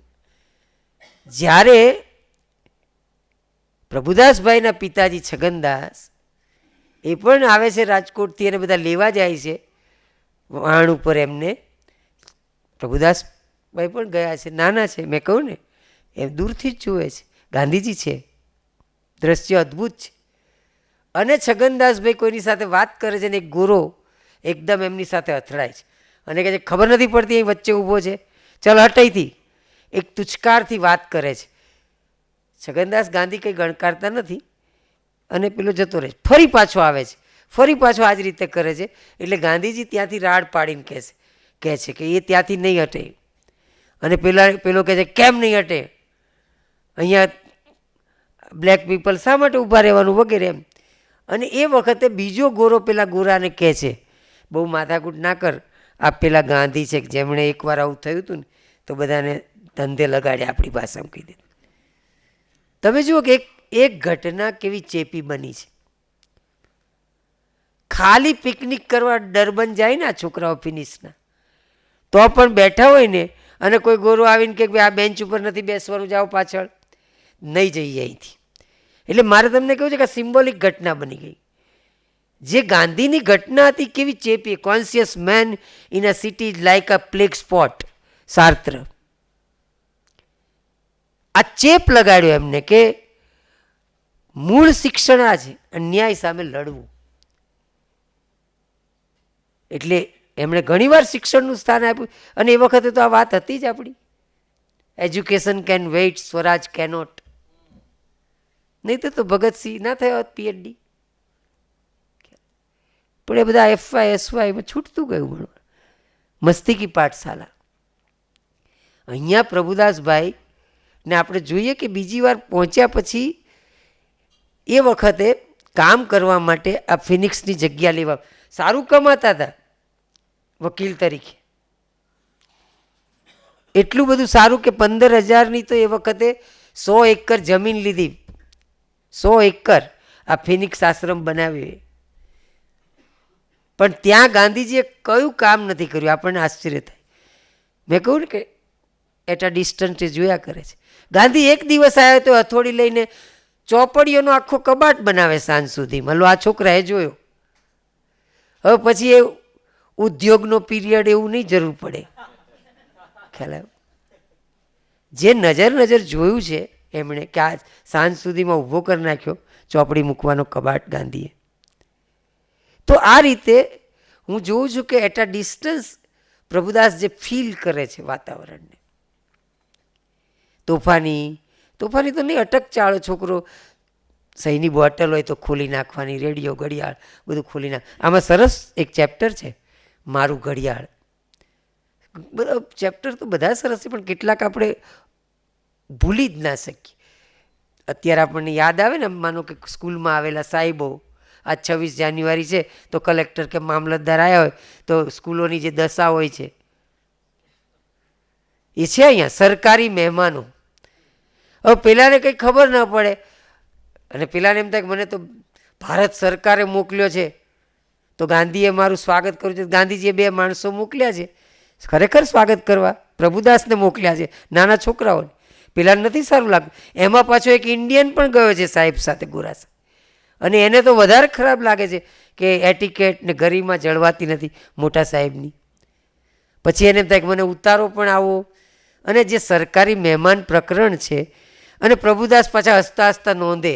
જ્યારે પ્રભુદાસભાઈના પિતાજી છગનદાસ એ પણ આવે છે રાજકોટથી, અને બધા લેવા જાય છે વાહણ ઉપર એમને. પ્રભુદાસભાઈ પણ ગયા છે, નાના છે, મેં કહું ને એમ દૂરથી જ જુએ છે. ગાંધીજી છે, દ્રશ્ય અદ્ભુત છે. અને છગનદાસભાઈ કોઈની સાથે વાત કરે છે ને એક ગોરો એકદમ એમની સાથે અથડાય છે અને કહે છે ખબર નથી પડતી અહીં વચ્ચે ઊભો છે, ચાલ હટાઈથી. એક તુચકારથી વાત કરે છે. છગનદાસ ગાંધી કંઈ ગણકારતા નથી અને પેલો જતો રહે. ફરી પાછો આવે છે, ફરી પાછો આ જ રીતે કરે છે. એટલે ગાંધીજી ત્યાંથી રાડ પાડીને કહે છે કે એ ત્યાંથી નહીં હટે. અને પેલો કહે છે કેમ નહીં હટે, અહીંયા બ્લેક પીપલ શા માટે ઊભા રહેવાનું વગેરે એમ. અને એ વખતે બીજો ગોરો પેલા ગોરાને કહે છે બહુ માથાકૂટ ના કર, આ પેલા ગાંધી છે જેમણે એકવાર આવું થયું હતું ને તો બધાને ધંધે લગાડ્યા, આપણી ભાષામાં કહી દીધું. તમે જુઓ કે એક ઘટના કેવી ચેપી બની છે. ખાલી પિકનિક કરવા ડરબન જાય ને આ છોકરાઓ ફિનિશના, તો પણ બેઠા હોય ને અને કોઈ ગોરો આવીને કે આ બેન્ચ ઉપર નથી બેસવાનું, જાઓ પાછળ, નહીં જઈએ અહીંથી. એટલે મારે તમને કહ્યું છે કે સિમ્બોલિક ઘટના બની ગઈ. જે ગાંધીની ઘટના હતી કેવી ચેપી. Conscious man in a city like a plague spot, Sartre. આ ચેપ લગાડ્યો એમને કે મૂળ શિક્ષણ આ છે, અન્યાય સામે લડવું. એટલે એમણે ઘણીવાર શિક્ષણનું સ્થાન આપ્યું. અને એ વખતે તો આ વાત હતી જ આપણી, education can wait, swaraj cannot. નહીં તો ભગતસિંહ ના થયો હોત પીએચડી. પણ એ બધા એફવાય એસવાયમાં છૂટતું ગયું ભણવા. મસ્તીકી પાઠશાલા. અહીંયા પ્રભુદાસભાઈ ને આપણે જોઈએ કે બીજી વાર પહોંચ્યા પછી એ વખતે કામ કરવા માટે આ ફિનિક્સની જગ્યા લેવા, સારું કમાતા હતા વકીલ તરીકે. એટલું બધું સારું કે 15,000ની તો એ વખતે 100 એકર જમીન લીધી. 100 એકર આ ફિનિક્સ આશ્રમ બનાવ્યો. પણ ત્યાં ગાંધીજીએ કયું કામ નથી કર્યું, આપણને આશ્ચર્ય થાય. મેં કહ્યું ને કે એટ અ ડિસ્ટન્સ જોયા કરે છે. ગાંધી એક દિવસ આવ્યો તો હથોડી લઈને ચોપડીઓનો આખો કબાટ બનાવે સાંજ સુધીમાં. લો આ છોકરાએ જોયો. હવે પછી એ ઉદ્યોગનો પીરિયડ એવું નહીં જરૂર પડે. ખ્યાલ આવ્યો? જે નજર જોયું છે એમણે કે આ સાંજ સુધીમાં ઊભો કરી નાખ્યો ચોપડી મૂકવાનો કબાટ ગાંધીએ. તો આ રીતે હું જોઉં છું કે એટ અ ડિસ્ટન્સ પ્રભુદાસ જે ફીલ કરે છે વાતાવરણને, તોફાની તો નહીં, અટક ચાળો છોકરો, સહીની બોટલ હોય તો ખોલી નાખવાની, રેડિયો ઘડિયાળ બધું ખોલી નાખ. આમાં સરસ એક ચેપ્ટર છે મારું ઘડિયાળ. બધા ચેપ્ટર તો બધા સરસ છે, પણ કેટલાક આપણે ભૂલી જ ના શકીએ. અત્યારે આપણને યાદ આવે ને, માનો કે સ્કૂલમાં આવેલા સાહેબો, આજ 26 જાન્યુઆરી છે તો કલેક્ટર કે મામલતદાર આવ્યા હોય તો સ્કૂલોની જે દશા હોય છે એ છે અહીંયા સરકારી મહેમાનો. હવે પેલાને કંઈ ખબર ના પડે અને પેલાને એમ થાય કે મને તો ભારત સરકારે મોકલ્યો છે તો ગાંધીએ મારું સ્વાગત કર્યું છે. ગાંધીજીએ 2 માણસો મોકલ્યા છે ખરેખર સ્વાગત કરવા, પ્રભુદાસને મોકલ્યા છે, નાના છોકરાઓને. પેલાને નથી સારું લાગતું. એમાં પાછો એક ઇન્ડિયન પણ ગયો છે સાહેબ સાથે, ગોરા સાહેબ, અને એને તો વધારે ખરાબ લાગે છે કે એટિકેટ ને ગરિમા જળવાતી નથી મોટા સાહેબની. પછી એને એમ થાય કે મને ઉતારો પણ આવો. અને જે સરકારી મહેમાન પ્રકરણ છે, અને પ્રભુદાસ પાછા હસતા હસતા નોંધે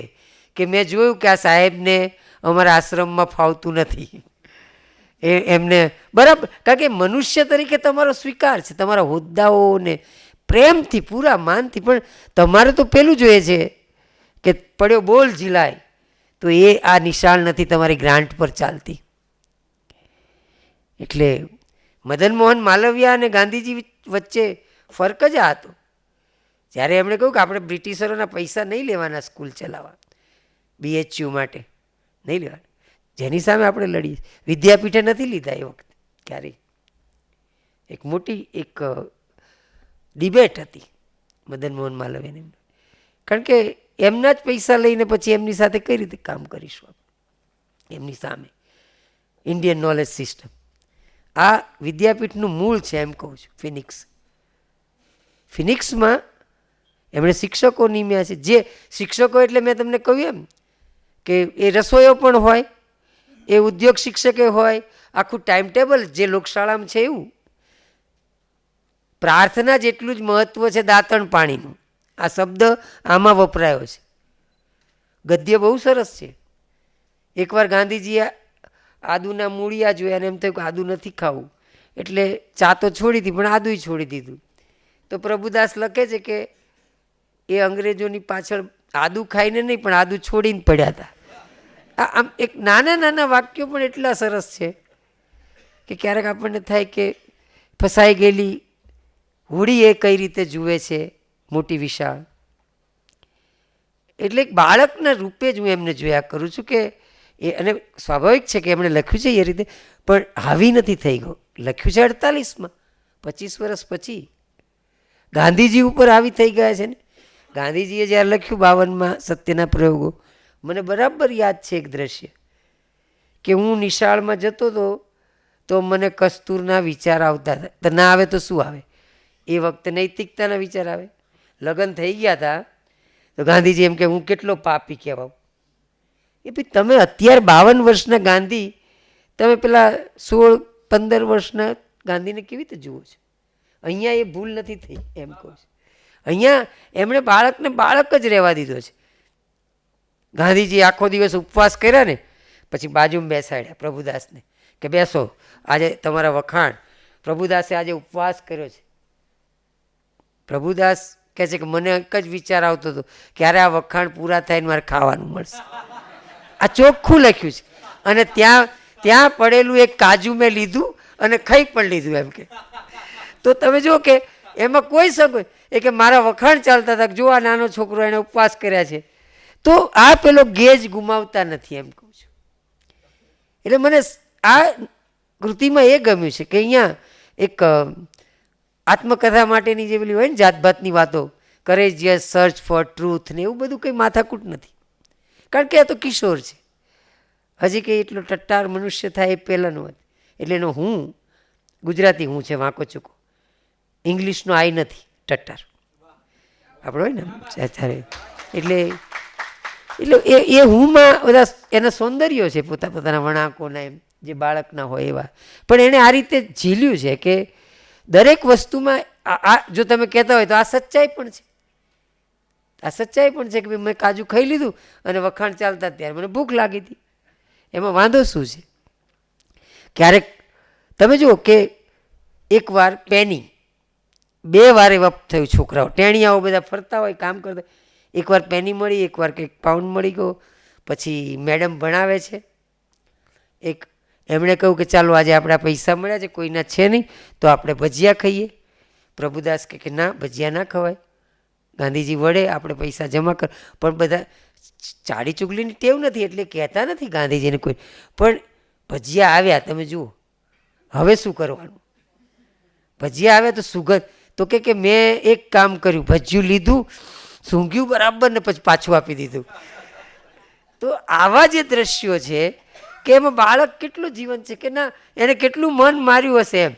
કે મેં જોયું કે આ સાહેબને અમારા આશ્રમમાં ફાવતું નથી. એમને બરાબર, કારણ કે મનુષ્ય તરીકે તમારો સ્વીકાર છે, તમારા હોદ્દાઓને પ્રેમથી પૂરા માનથી, પણ તમારે તો પેલું જોઈએ છે કે પડ્યો બોલ ઝીલાય, તો એ આ નિશાળ નથી તમારી ગ્રાન્ટ પર ચાલતી. એટલે મદન મોહન માલવિયા અને ગાંધીજી વચ્ચે ફરક જ આ હતો. જ્યારે એમણે કહ્યું કે આપણે બ્રિટિશરોના પૈસા નહીં લેવાના સ્કૂલ ચલાવવા, BHU માટે નહીં લેવાના, જેની સામે આપણે લડીએ. વિદ્યાપીઠે નથી લીધા એ વખતે ક્યારેય. એક મોટી એક ડિબેટ હતી મદન મોહન માલવીયાની, કારણ કે એમના જ પૈસા લઈને પછી એમની સાથે કઈ રીતે કામ કરીશું આપણે, એમની સામે ઇન્ડિયન નોલેજ સિસ્ટમ. આ વિદ્યાપીઠનું મૂળ છે એમ કહું છું, ફિનિક્સમાં એમણે શિક્ષકો નિમ્યા છે. જે શિક્ષકો એટલે મેં તમને કહ્યું એમ કે એ રસોઈઓ પણ હોય, એ ઉદ્યોગ શિક્ષકે હોય, આખું ટાઈમ ટેબલ જે લોકશાળામાં છે એવું. પ્રાર્થના જેટલું જ મહત્વ છે દાંતણ પાણીનું. આ શબ્દ આમાં વપરાયો છે. ગદ્ય બહુ સરસ છે. એકવાર ગાંધીજીએ આદુના મૂળિયા જોયા અને એમ થયું કે આદુ નથી ખાવું, એટલે ચા તો છોડી દીધી પણ આદુય છોડી દીધું. તો પ્રભુદાસ લખે છે કે એ અંગ્રેજોની પાછળ આદુ ખાઈને નહીં પણ આદુ છોડીને પડ્યા હતા. આમ એક નાના નાના વાક્યો પણ એટલા સરસ છે કે ક્યારેક આપણને થાય કે ફસાઈ ગયેલી હોડી એ કઈ રીતે જુએ છે મોટી વિશાળ. એટલે એક બાળકના રૂપે જ હું એમને જોયા કરું છું કે એ, અને સ્વાભાવિક છે કે એમણે લખ્યું છે એ રીતે, પણ હાવી નથી થઈ ગયો. લખ્યું છે 48માં, 25 વર્ષ પછી ગાંધીજી ઉપર હાવી થઈ ગયા છે ને. ગાંધીજીએ જ્યારે લખ્યું 52માં સત્યના પ્રયોગો, મને બરાબર યાદ છે એક દ્રશ્ય કે હું નિશાળમાં જતો હતો તો મને કસ્તુરના વિચાર આવતા હતા. તો ના આવે તો શું આવે, એ વખતે નૈતિકતાના વિચાર આવે. લગ્ન થઈ ગયા હતા તો ગાંધીજી એમ કે હું કેટલો પાપી કહેવાઉં. એ ભાઈ તમે અત્યારે 52 વર્ષના ગાંધી, તમે પેલા 16-15 વર્ષના ગાંધીને કેવી રીતે જુઓ છો? અહીંયા એ ભૂલ નથી થઈ એમ કહું છું. અહીંયા એમણે બાળકને બાળક જ રહેવા દીધો છે. ગાંધીજી આખો દિવસ ઉપવાસ કર્યા ને પછી બાજુમાં બેસાડ્યા પ્રભુદાસને કે બેસો આજે તમારા વખાણ. પ્રભુદાસે આજે ઉપવાસ કર્યો છે. પ્રભુદાસ કહે છે કે મને એક જ વિચાર આવતો હતો, ક્યારે આ વખાણ પૂરા થાય ને મારે ખાવાનું મળશે. આ ચોખ્ખું લખ્યું છે. અને ત્યાં પડેલું એક કાજુ મેં લીધું અને ખાઈ પણ લીધું એમ કે. તો તમે જુઓ કે એમાં કોઈ સંકોચ, એ કે મારા વખાણ ચાલતા હતા, જો આ નાનો છોકરો એને ઉપવાસ કર્યા છે. તો આ પેલો ગેજ ગુમાવતા નથી એમ કહું છું. એટલે મને આ કૃતિમાં એ ગમ્યું છે કે અહીંયા એક આત્મકથા માટેની જે પેલી હોય ને જાતભાતની વાતો, કરેજિયસ સર્ચ ફોર ટ્રુથ ને એવું બધું કંઈ માથાકૂટ નથી. કારણ કે આ તો કિશોર છે, હજી કંઈ એટલો ટટ્ટાર મનુષ્ય થાય એ પહેલાંનો હતો. એટલે એનો હું ગુજરાતી હું છે વાંકો ચૂકો, ઇંગ્લિશનો આઈ નથી ટટ્ટાર આપણો હોય ને ત્યારે. એટલે એ હુંમાં બધા એના સૌંદર્યો છે પોતાના વણાકોના એમ. જે બાળકના હોય એવા. પણ એણે આ રીતે ઝીલ્યું છે કે દરેક વસ્તુમાં આ જો તમે કહેતા હોય તો આ સચ્ચાઈ પણ છે. આ સચ્ચાઈ પણ છે કે ભાઈ મેં કાજુ ખાઈ લીધું અને વખાણ ચાલતા ત્યારે મને ભૂખ લાગી હતી, એમાં વાંધો શું છે? ક્યારેક તમે જુઓ કે એકવાર પેની 2 વાર એવા થયું, છોકરાઓ ટેણિયાઓ બધા ફરતા હોય કામ કરતા, એકવાર પેની મળી, એકવાર કંઈક પાઉન્ડ મળી ગયો. પછી મેડમ ભણાવે છે, એક એમણે કહ્યું કે ચાલો આજે આપણા પૈસા મળ્યા છે, કોઈના છે નહીં તો આપણે ભજીયા ખાઈએ. પ્રભુદાસ કે ના, ભજીયા ના ખવાય, ગાંધીજી વડે આપણે પૈસા જમા કર. પણ બધા ચાડી ચુગલીની ટેવ નથી એટલે કહેતા નથી ગાંધીજીને કોઈ. પણ ભજીયા આવ્યા, તમે જુઓ હવે શું કરવાનું? ભજીયા આવ્યા તો સુગંધ તો કે મેં એક કામ કર્યું, ભજીયું લીધું, સૂંઘ્યું બરાબર ને પછી પાછું આપી દીધું. તો આવા જે દ્રશ્યો છે કે એમાં બાળક કેટલું જીવન છે કે ના, એને કેટલું મન માર્યું હશે એમ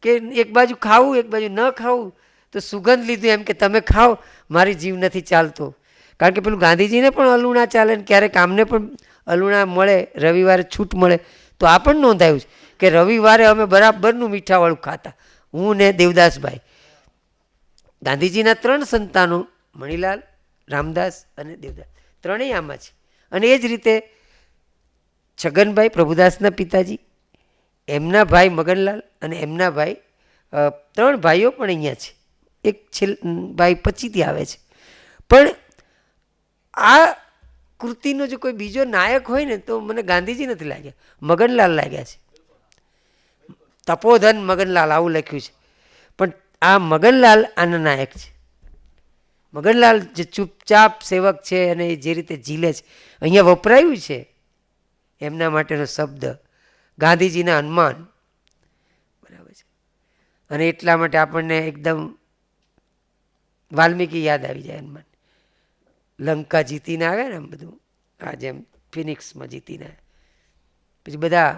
કે એક બાજુ ખાવું એક બાજુ ન ખાવું, તો સુગંધ લીધું એમ કે તમે ખાઓ, મારી જીવ નથી ચાલતો. કારણ કે પેલું ગાંધીજીને પણ અલુણા ચાલે ને ક્યારેક આમને પણ અલુણા મળે, રવિવારે છૂટ મળે. તો આ પણ નોંધાયું છે કે રવિવારે અમે બરાબરનું મીઠાવાળું ખાતા, હું ને દેવદાસભાઈ. ગાંધીજીના 3 સંતાનો, મણીલાલ, રામદાસ અને દેવદાસ, ત્રણેય આમાં છે. અને એ જ રીતે છગનભાઈ પ્રભુદાસના પિતાજી, એમના ભાઈ મગનલાલ અને એમના ભાઈ, 3 ભાઈઓ પણ અહીંયા છે. એક ભાઈ પછીથી આવે છે. પણ આ કૃતિનો જો કોઈ બીજો નાયક હોય ને તો મને ગાંધીજી નથી લાગ્યા, મગનલાલ લાગ્યા છે. તપોધન મગનલાલ આવું લખ્યું છે, પણ આ મગનલાલ આના નાયક છે. મગનલાલ જે ચૂપચાપ સેવક છે અને જે રીતે ઝીલે છે, અહીંયા વપરાયું છે એમના માટેનો શબ્દ ગાંધીજીના હનુમાન, બરાબર છે. અને એટલા માટે આપણને એકદમ વાલ્મીકી યાદ આવી જાય. હનુમાન લંકા જીતીને આવ્યા ને, આમ બધું આ જેમ ફિનિક્સમાં જીતીને આવ્યા. પછી બધા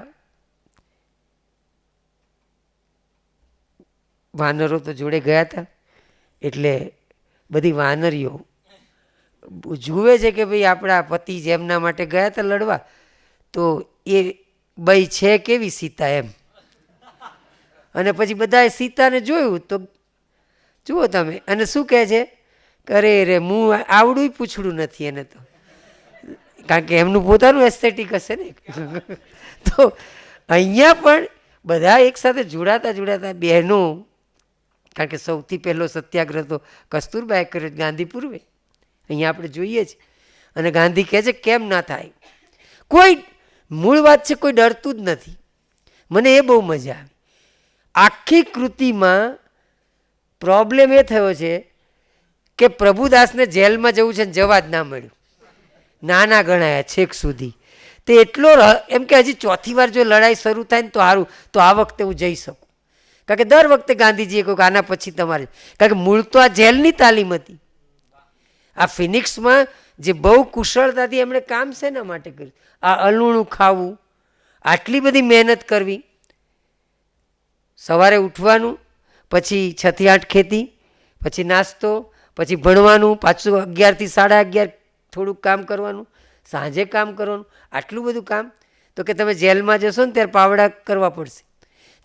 વાનરો તો જોડે ગયા હતા એટલે બધી વાનરીઓ જુએ છે કે ભાઈ આપણા પતિ જેમના માટે ગયા હતા લડવા, તો એ બઈ છે કેવી સીતા એમ. અને પછી બધાએ સીતાને જોયું તો જુઓ તમે, અને શું કહે છે કે અરે રે હું આવડું પૂછડું નથી એને તો, કારણ કે એમનું પોતાનું એસ્થેટિક હશે ને. તો અહીંયા પણ બધા એકસાથે જોડાતા બહેનો, કારણ કે સૌથી પહેલો સત્યાગ્રહ તો કસ્તુરબાએ કર્યો ગાંધી પૂર્વે, અહીંયા આપણે જોઈએ છે. અને ગાંધી કહે છે કેમ ના થાય, કોઈ મૂળ વાત છે કોઈ ડરતું જ નથી. મને એ બહુ મજા આવી. આખી કૃતિમાં પ્રોબ્લેમ એ થયો છે કે પ્રભુદાસને જેલમાં જવું છે ને જવા જ ના મળ્યું, નાના ગણાયા છેક સુધી. તે એટલો એમ કે હજી 4થી વાર જો લડાઈ શરૂ થાય ને તો સારું, તો આ વખતે હું જઈ શકું. કારણ કે દર વખતે ગાંધીજીએ કહ્યું કે આના પછી તમારે, કારણ કે મૂળ તો આ જેલની તાલીમ હતી. આ ફિનિક્સમાં જે બહુ કુશળતાથી એમણે કામ શેના માટે કર્યું? આ અલૂણું ખાવું, આટલી બધી મહેનત કરવી, સવારે ઉઠવાનું, પછી 6 થી 8 ખેતી, પછી નાસ્તો, પછી ભણવાનું, પાછું 11 થી 11:30 થોડુંક કામ કરવાનું, સાંજે કામ કરવાનું, આટલું બધું કામ. તો કે તમે જેલમાં જશો ને ત્યારે પાવડા કરવા પડશે,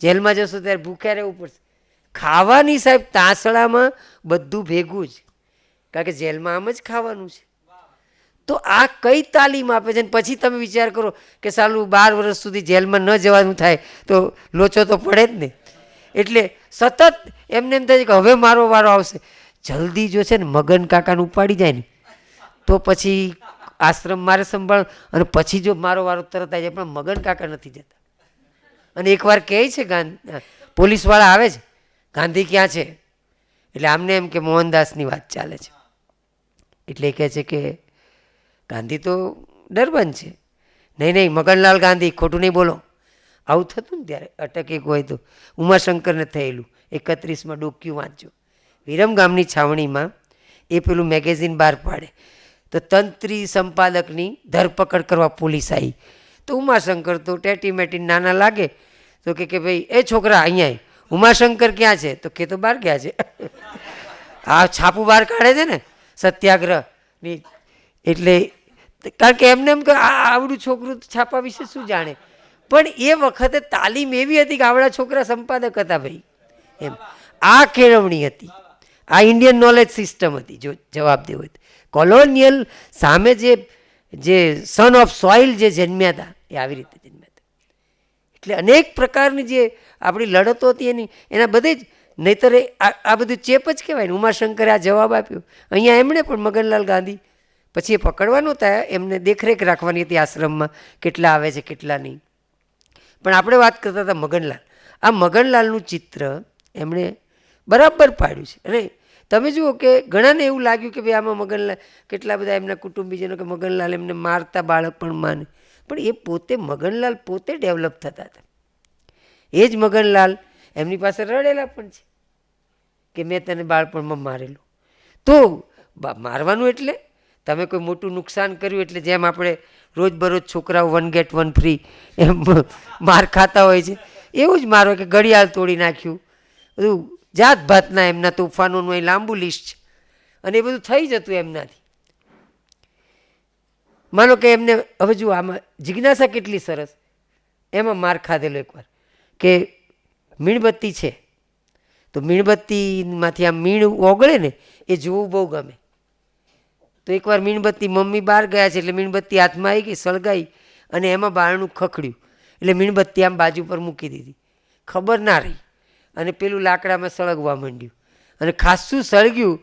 જેલમાં જશો ત્યારે ભૂખ્યા રહેવું પડશે. ખાવાની સાહેબ તાંસળામાં બધું ભેગું જ, કારણ કે જેલમાં આમ જ ખાવાનું છે. તો આ કઈ તાલીમ આપે છે? પછી તમે વિચાર કરો કે સાલું 12 વર્ષ સુધી જેલમાં ન જવાનું થાય તો લોચો તો પડે જ ને. એટલે સતત એમને એમ થાય કે હવે મારો વારો આવશે. જલ્દી જો છે ને મગન કાકાને ઉપાડી જાય ને તો પછી આશ્રમ મારે સંભાળ, અને પછી જો મારો વારો તરત આવી જાય. પણ મગન કાકા નથી જતા. અને એકવાર કહે છે પોલીસવાળા આવે છે, ગાંધી ક્યાં છે? એટલે આમને એમ કે મોહનદાસની વાત ચાલે છે. એટલે કહે છે કે ગાંધી તો ડરબન છે. નહીં મગનલાલ ગાંધી, ખોટું નહીં બોલો. આવું થતું ને ત્યારે અટક એક હોય તો ઉમાશંકરને થયેલું 31માં ડોક્યું વાંચજો. વિરમગામની છાવણીમાં એ પેલું મેગેઝિન બહાર પાડે તો તંત્રી સંપાદકની ધરપકડ કરવા પોલીસ આવી. તો ઉમાશંકર તો ટેટી મેટી નાના લાગે તો કે ભાઈ એ છોકરા અહીંયા ઉમાશંકર ક્યાં છે? તો કે તો બહાર ગયા છે. આ છાપું બહાર કાઢે છે ને સત્યાગ્રહની. એટલે કારણ કે એમને એમ કે આવડું છોકરું છાપા વિશે શું જાણે, પણ એ વખતે તાલીમ એવી હતી કે આવડા છોકરા સંપાદક હતા ભાઈ, એમ આ કેળવણી હતી, આ ઇન્ડિયન નોલેજ સિસ્ટમ હતી. જો જવાબ દેવો હોય કોલોનિયલ સામે જે સન ઓફ સોઇલ જે જન્મ્યા હતા એ આવી રીતે જન્મ્યા હતા. એટલે અનેક પ્રકારની જે આપણી લડતો હતી એના બધે જ, નહીતર આ બધું ચેપ જ કહેવાય ને. ઉમાશંકરે આ જવાબ આપ્યો. અહીંયા એમણે પણ મગનલાલ ગાંધી પછી એ પકડવા નહોતા, એમને દેખરેખ રાખવાની હતી આશ્રમમાં, કેટલા આવે છે કેટલા નહીં. પણ આપણે વાત કરતા હતા મગનલાલ. આ મગનલાલનું ચિત્ર એમણે બરાબર પાડ્યું છે. અને તમે જુઓ કે ઘણાને એવું લાગ્યું કે ભાઈ આમાં મગનલાલ, કેટલા બધા એમના કુટુંબીજનો કે મગનલાલ એમને મારતા બાળકપણમાં, પણ એ પોતે મગનલાલ પોતે ડેવલપ થતા હતા. એ જ મગનલાલ એમની પાસે રડેલા પણ છે કે મેં તને બાળપણમાં મારેલું. તો મારવાનું એટલે તમે કોઈ મોટું નુકસાન કર્યું એટલે જેમ આપણે રોજબરોજ છોકરાઓ 1 get 1 free એમ માર ખાતા હોય છે, એવું જ મારો કે ઘડિયાળ તોડી નાખ્યું, બધું જાત ભાતના એમના તોફાનોનું અહીં લાંબુ લિસ્ટ છે. અને એ બધું થઈ જતું એમનાથી. માનો કે એમને હવે જુઓ આમાં જિજ્ઞાસા કેટલી સરસ. એમાં માર ખાધેલો એકવાર કે મીણબત્તી છે તો મીણબત્તીમાંથી આમ મીણ ઓગળે ને એ જોવું બહુ ગમે. તો એકવાર મીણબત્તી મમ્મી બહાર ગયા છે એટલે મીણબત્તી હાથમાં આવી ગઈ, સળગાઈ અને એમાં બારણું ખખડ્યું એટલે મીણબત્તી આમ બાજુ પર મૂકી દીધી, ખબર ના રહી અને પેલું લાકડામાં સળગવા માંડ્યું અને ખાસું સળગ્યું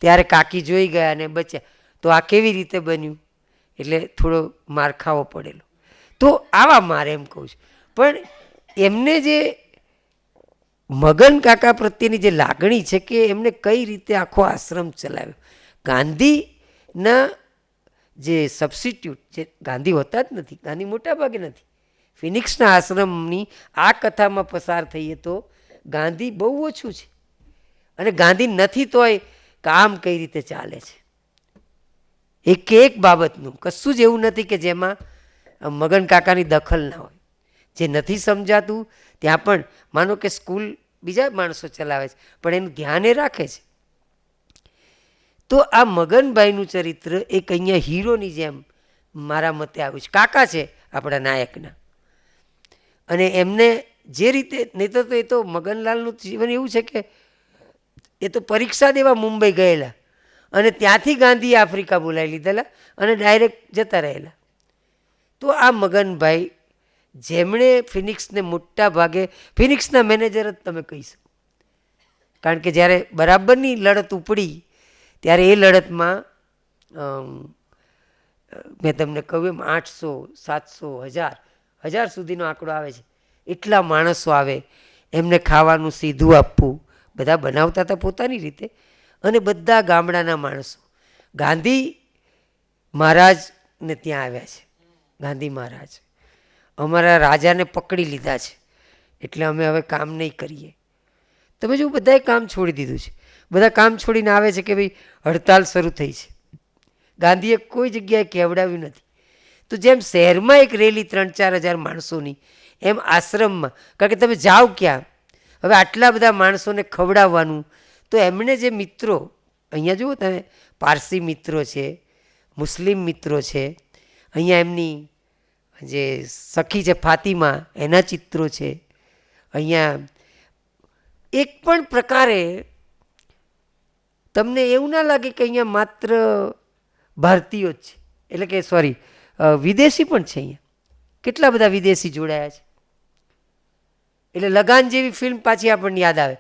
ત્યારે કાકી જોઈ ગયા અને બચ્યા. તો આ કેવી રીતે બન્યું? એટલે થોડો માર ખાવો પડેલો. તો આવા માર એમ કહું છું. પણ એમને જે મગન કાકા પ્રત્યેની જે લાગણી છે કે એમને કઈ રીતે આખો આશ્રમ ચલાવ્યો. ગાંધીના જે સબસ્ટિટ્યૂટ, જે ગાંધી હોતા જ નથી, ગાંધી મોટા ભાગે નથી, ફિનિક્સના આશ્રમની આ કથામાં પસાર થઈએ તો ગાંધી બહુ ઓછું છે. અને ગાંધી નથી તોય કામ કઈ રીતે ચાલે છે એક એક બાબતનું કશું જ એવું નથી કે જેમાં મગન કાકાની દખલ ના હોય. જે નથી સમજાતું ત્યાં પણ માનો કે સ્કૂલ બીજા માણસો ચલાવે છે પણ એનું ધ્યાન એ રાખે છે. તો આ મગનભાઈનું ચરિત્ર એક અહીંયા હીરોની જેમ મારા મતે આવ્યું છે. કાકા છે આપણા નાયકના, અને એમને જે રીતે, નહીં તો એ તો મગનલાલનું જીવન એવું છે કે એ તો પરીક્ષા દેવા મુંબઈ ગયેલા અને ત્યાંથી ગાંધીએ આફ્રિકા બોલાવી લીધેલા અને ડાયરેક્ટ જતા રહેલા. તો આ મગનભાઈ જેમણે ફિનિક્સને મોટા ભાગે, ફિનિક્સના મેનેજર જ તમે કહી શકો, કારણ કે જ્યારે બરાબરની લડત ઉપડી ત્યારે એ લડતમાં મેં તમને કહ્યું એમ 800, 700, 1000 સુધીનો આંકડો આવે છે. એટલા માણસો આવે, એમને ખાવાનું સીધું આપવું, બધા બનાવતા હતા પોતાની રીતે, અને બધા ગામડાના માણસો. ગાંધી મહારાજને ત્યાં આવ્યા છે. ગાંધી મહારાજ અમારા રાજાને પકડી લીધા છે એટલે અમે હવે કામ નહીં કરીએ. તમે જો બધાએ કામ છોડી દીધું છે, બધા કામ છોડીને આવે છે કે ભાઈ હડતાલ શરૂ થઈ છે. ગાંધીએ કોઈ જગ્યાએ કહેવડાવ્યું નથી. તો જેમ શહેરમાં એક રેલી 3-4 હજાર માણસોની, એમ આશ્રમમાં, કારણ કે તમે જાઓ ક્યાં, હવે આટલા બધા માણસોને ખવડાવવાનું. તો એમણે જે મિત્રો, અહીંયા જુઓ તમે, પારસી મિત્રો છે, મુસ્લિમ મિત્રો છે, અહીંયા એમની જે સખી છે ફાતિમા, એના ચિત્રો છે. અહીંયા એક પણ પ્રકારે તમને એવું ના લાગે કે અહીંયા માત્ર ભારતીયો જ છે, એટલે કે સોરી વિદેશી પણ છે. અહીંયા કેટલા બધા વિદેશી જોડાયા છે. એટલે લગાન જેવી ફિલ્મ પાછી આપણને યાદ આવે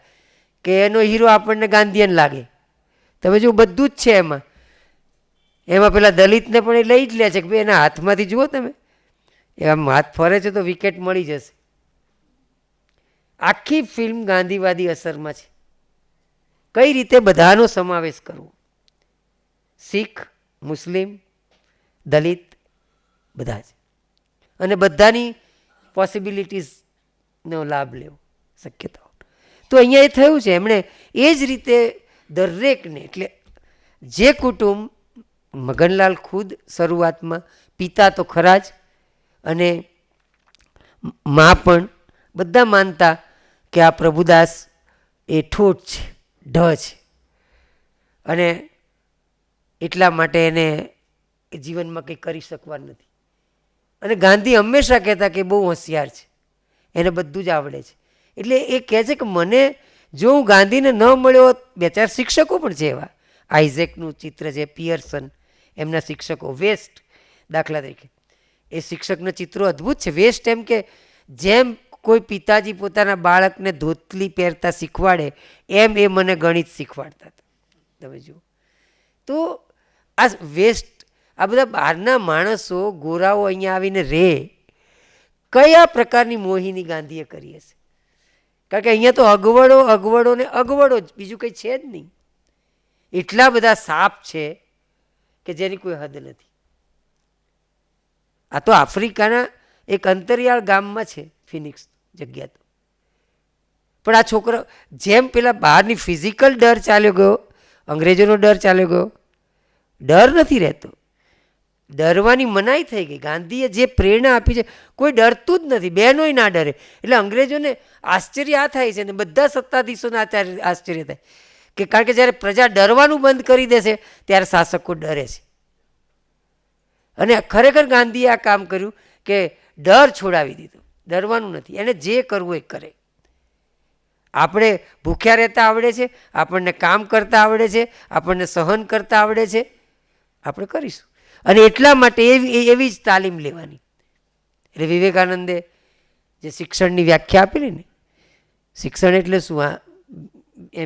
કે એનો હીરો આપણને ગાંધીયન લાગે. તમે જો બધું જ છે એમાં. એમાં પેલા દલિતને પણ એ લઈ જ લે છે કે ભાઈ એના હાથમાંથી જુઓ તમે, એમ હાથ ફરે છે તો વિકેટ મળી જશે. આખી ફિલ્મ ગાંધીવાદી અસરમાં છે. કઈ રીતે બધાનો સમાવેશ કરવો, શીખ, મુસ્લિમ, દલિત, બધા જ, અને બધાની પોસિબિલિટીઝનો લાભ લેવો, શક્યતાઓ. તો અહીંયા એ થયું છે. એમણે એ જ રીતે દરેકને, એટલે જે કુટુંબ, મગનલાલ ખુદ શરૂઆતમાં પિતા તો ખરા જ, અને મા પણ, બધા માનતા કે આ પ્રભુદાસ એ ઠોઠ છે, ઢ છે, અને એટલા માટે એને જીવનમાં કંઈ કરી શકવાનું નથી. અને ગાંધી હંમેશા કહેતા કે બહુ હોશિયાર છે, એને બધું જ આવડે છે. એટલે એ કહે છે કે મને જો હું ગાંધીને ન મળ્યો હોત, બે ચાર શિક્ષકો પણ છે એવા, આઇઝેકનું ચિત્ર છે, પિયર્સન, એમના શિક્ષકો, વેસ્ટ દાખલા તરીકે, એ શિક્ષકના ચિત્રો અદ્ભુત છે. વેસ્ટ એમ કે જેમ કોઈ પિતાજી પોતાના બાળકને ધોતલી પહેરતા શીખવાડે એમ એ મને ગણિત શીખવાડતા હતા. તમે જુઓ તો આ વેસ્ટ, આ બધા બહારના માણસો ગોરાઓ અહીંયા આવીને રહે, કયા પ્રકારની મોહિની ગાંધીએ કરી હશે? કારણ કે અહીંયા તો અગવડો અગવડો ને અગવડો જ, બીજું કંઈ છે જ નહીં. એટલા બધા સાપ છે કે જેની કોઈ હદ નથી. આ તો આફ્રિકાના એક અંતરિયાળ ગામમાં છે ફિનિક્સ જગ્યા તો. પણ આ છોકરો જેમ પેલા બહારની ફિઝિકલ ડર ચાલ્યો ગયો, અંગ્રેજોનો ડર ચાલ્યો ગયો, ડર નથી રહેતો, ડરવાની મનાઈ થઈ ગઈ. ગાંધીએ જે પ્રેરણા આપી છે, કોઈ ડરતું જ નથી, બહેનોય ના ડરે. એટલે અંગ્રેજોને આશ્ચર્ય આ થાય છે ને બધા સત્તાધીશોને આશ્ચર્ય થાય કે કારણ કે જ્યારે પ્રજા ડરવાનું બંધ કરી દેશે ત્યારે શાસકો ડરે છે. અને ખરેખર ગાંધીએ આ કામ કર્યું કે ડર છોડાવી દીધો, ડરવાનું નથી, એને જે કરવું એ કરે. આપણે ભૂખ્યા રહેતા આવડે છે, આપણને કામ કરતા આવડે છે, આપણને સહન કરતા આવડે છે, આપણે કરીશું. અને એટલા માટે એવી જ તાલીમ લેવાની. એટલે વિવેકાનંદે જે શિક્ષણની વ્યાખ્યા આપેલી ને, શિક્ષણ એટલે શું? આ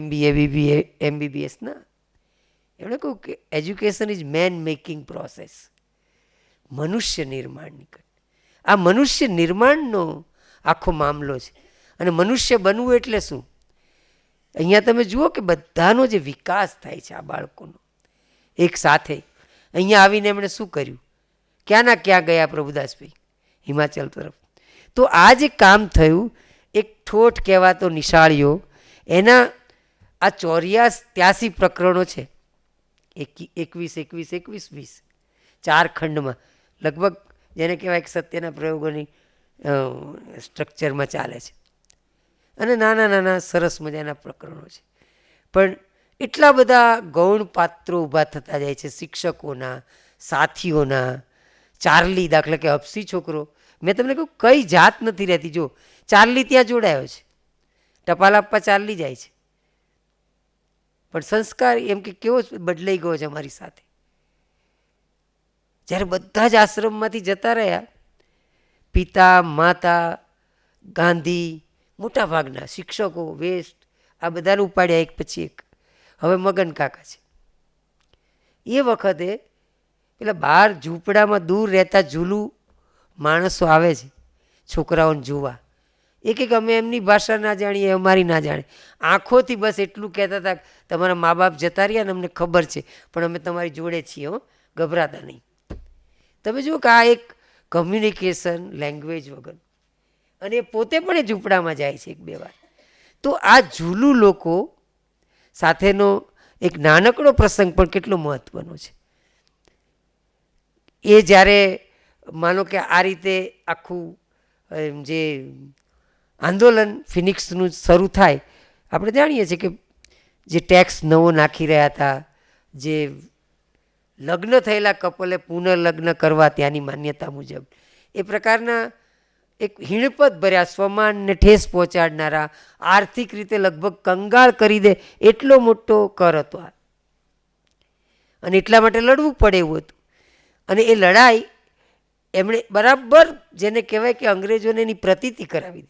MBA BBA MBBS ના, એમણે કહ્યું કે education is man making process, મનુષ્ય નિર્માણની. આ મનુષ્ય નિર્માણનો આખો મામલો છે. અને મનુષ્ય બનવું એટલે શું? અહીંયા તમે જુઓ કે બધાનો જે વિકાસ થાય છે આ બાળકોનો એક સાથે. અહીંયા આવીને એમણે શું કર્યું? ક્યાંના ક્યાં ગયા પ્રભુદાસભાઈ? હિમાચલ તરફ. તો આ જે કામ થયું, એક ઠોઠ કહેવાતો નિશાળીઓ, એના આ 83 પ્રકરણો છે, 21 4 ખંડમાં, લગભગ જેને કહેવાય કે સત્યના પ્રયોગોની સ્ટ્રક્ચરમાં ચાલે છે. અને નાના નાના સરસ મજાના પ્રકરણો છે. પણ એટલા બધા ગૌણ પાત્રો ઊભા થતા જાય છે, શિક્ષકોના, સાથીઓના. ચાર્લી દાખલા કે હપસી છોકરો, મેં તમને કહ્યું કઈ જાત નથી રહેતી. જો ચાર્લી ત્યાં જોડાયો છે, ટપાલ આપવા ચાર્લી જાય છે, પણ સંસ્કાર એમ કે કેવો બદલાઈ ગયો છે અમારી સાથે. જ્યારે બધા જ આશ્રમમાંથી જતા રહ્યા, પિતા માતા ગાંધી, મોટા ભાગના શિક્ષકો, વેસ્ટ, આ બધાને ઉપાડ્યા એક પછી એક. હવે મગન કાકા છે. એ વખતે પેલા બહાર ઝૂંપડામાં દૂર રહેતા ઝૂલું માણસો આવે છે છોકરાઓને જોવા. એક અમે એમની ભાષા ના જાણીએ, અમારી ના જાણે, આંખોથી બસ એટલું કહેતા હતા તમારા મા બાપ જતા રહ્યા ને અમને ખબર છે, પણ અમે તમારી જોડે છીએ, હો, ગભરાતા નહીં. તમે જુઓ કે આ એક કમ્યુનિકેશન લેંગ્વેજ વગર. અને એ પોતે પણ એ ઝૂંપડામાં જાય છે 1-2 વાર. તો આ ઝૂલું લોકો સાથેનો એક નાનકડો પ્રસંગ પણ કેટલો મહત્વનો છે. એ જ્યારે માનો કે આ રીતે આખું જે આંદોલન ફિનિક્સનું શરૂ થાય, આપણે જાણીએ છીએ કે જે ટેક્સ નવો નાખી રહ્યા હતા, જે લગ્ન થયેલા કપલે પુનર્લગ્ન કરવા ત્યાંની માન્યતા મુજબ, એ પ્રકારના એક હીણપત ભર્યા, સ્વમાનને ઠેસ પહોંચાડનારા, આર્થિક રીતે લગભગ કંગાળ કરી દે એટલો મોટો કર હતો આ. અને એટલા માટે લડવું પડે એવું હતું. અને એ લડાઈ એમણે બરાબર જેને કહેવાય કે અંગ્રેજોને એની પ્રતીતિ કરાવી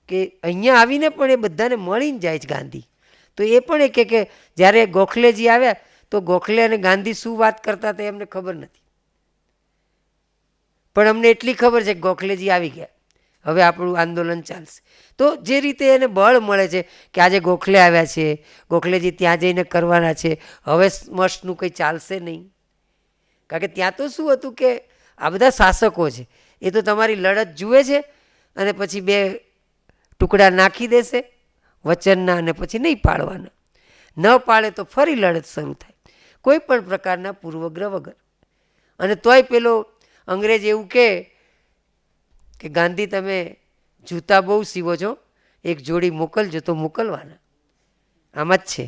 કે અહીંયા આવીને પણ એ બધાને મળીને જાય છે ગાંધી. તો એ પણ એ કે જ્યારે ગોખલેજી આવ્યા તો ગોખલે અને ગાંધી શું વાત કરતા હતા એમને ખબર નથી, પણ અમને એટલી ખબર છે કે ગોખલેજી આવી ગયા, હવે આપણું આંદોલન ચાલશે. તો જે રીતે એને બળ મળે છે કે આજે ગોખલે આવ્યા છે, ગોખલેજી ત્યાં જઈને કરવાના છે, હવે સ્મશનું કંઈ ચાલશે નહીં. કારણ કે ત્યાં તો શું હતું કે આ બધા શાસકો છે, એ તો તમારી લડત જુએ છે અને પછી 2 ટુકડા નાખી દેશે વચનના, અને પછી નહીં પાડવાના. ન પાડે તો ફરી લડત શરૂ થાય, કોઈ પણ પ્રકારના પૂર્વગ્રહ વગર. અને તોય પેલો અંગ્રેજ એવું કે ગાંધી તમે જૂતા બહુ સીવો છો, એક જોડી મોકલજો, તો મોકલવાના. આમ જ છે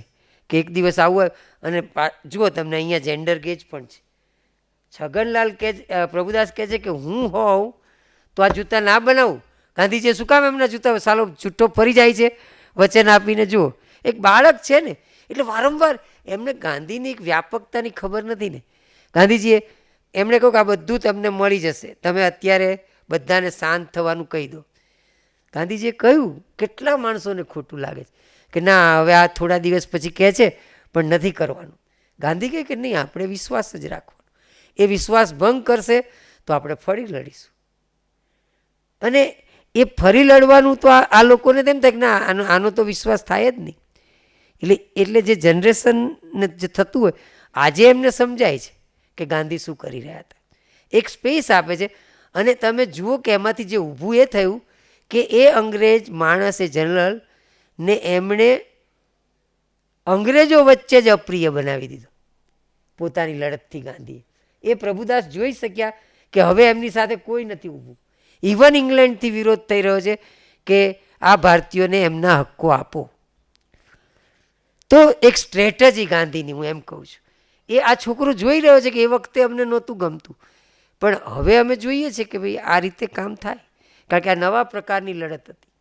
કે એક દિવસ આવું. અને જુઓ તમને અહીંયા જેન્ડર ગેજ પણ છે. છગનલાલ પ્રભુદાસ કહે છે કે હું હોઉં તો આ જૂતા ના બનાવું. ગાંધીજીએ શું કામ એમના જૂતા સાલો જૂઠો ફરી જાય છે વચન આપીને? જુઓ, એક બાળક છે ને, એટલે વારંવાર એમને ગાંધીની એક વ્યાપકતાની ખબર નથી ને. ગાંધીજીએ એમણે કહ્યું કે આ બધું તમને મળી જશે, તમે અત્યારે બધાને શાંત થવાનું કહી દો. ગાંધીજીએ કહ્યું, કેટલા માણસોને ખોટું લાગે છે કે ના હવે આ થોડા દિવસ પછી કહે છે પણ નથી કરવાનું. ગાંધી કહે કે નહીં, આપણે વિશ્વાસ જ રાખવાનો. એ વિશ્વાસ ભંગ કરશે તો આપણે ફરી લડીશું. અને એ ફરી લડવાનું તો આ લોકોને તેમ થાય કે ના આનો તો વિશ્વાસ થાય જ નહીં. એટલે જે જનરેશનને જે થતું હોય, આજે એમને સમજાય છે કે ગાંધી શું કરી રહ્યા હતા. એક સ્પેસ આપે છે. અને તમે જુઓ કે એમાંથી જે ઊભું એ થયું કે એ અંગ્રેજ માણસ, એ જનરલ ને એમણે અંગ્રેજો વચ્ચે જ અપ્રિય બનાવી દીધો પોતાની લડતથી. ગાંધીએ એ પ્રભુદાસ જોઈ શક્યા કે હવે એમની સાથે કોઈ નથી ઊભું. ઇવન ઇંગ્લેન્ડથી વિરોધ થઈ રહ્યો છે કે આ ભારતીયોને એમના હક્કો આપો. તો એક સ્ટ્રેટેજી ગાંધીની હું એમ કહું છું. એ આ છોકરો જોઈ રહ્યો છે કે એ વખતે અમને નહોતું ગમતું, પણ હવે અમે જોઈએ છીએ કે ભાઈ આ રીતે કામ થાય, કારણ કે આ નવા પ્રકારની લડત હતી.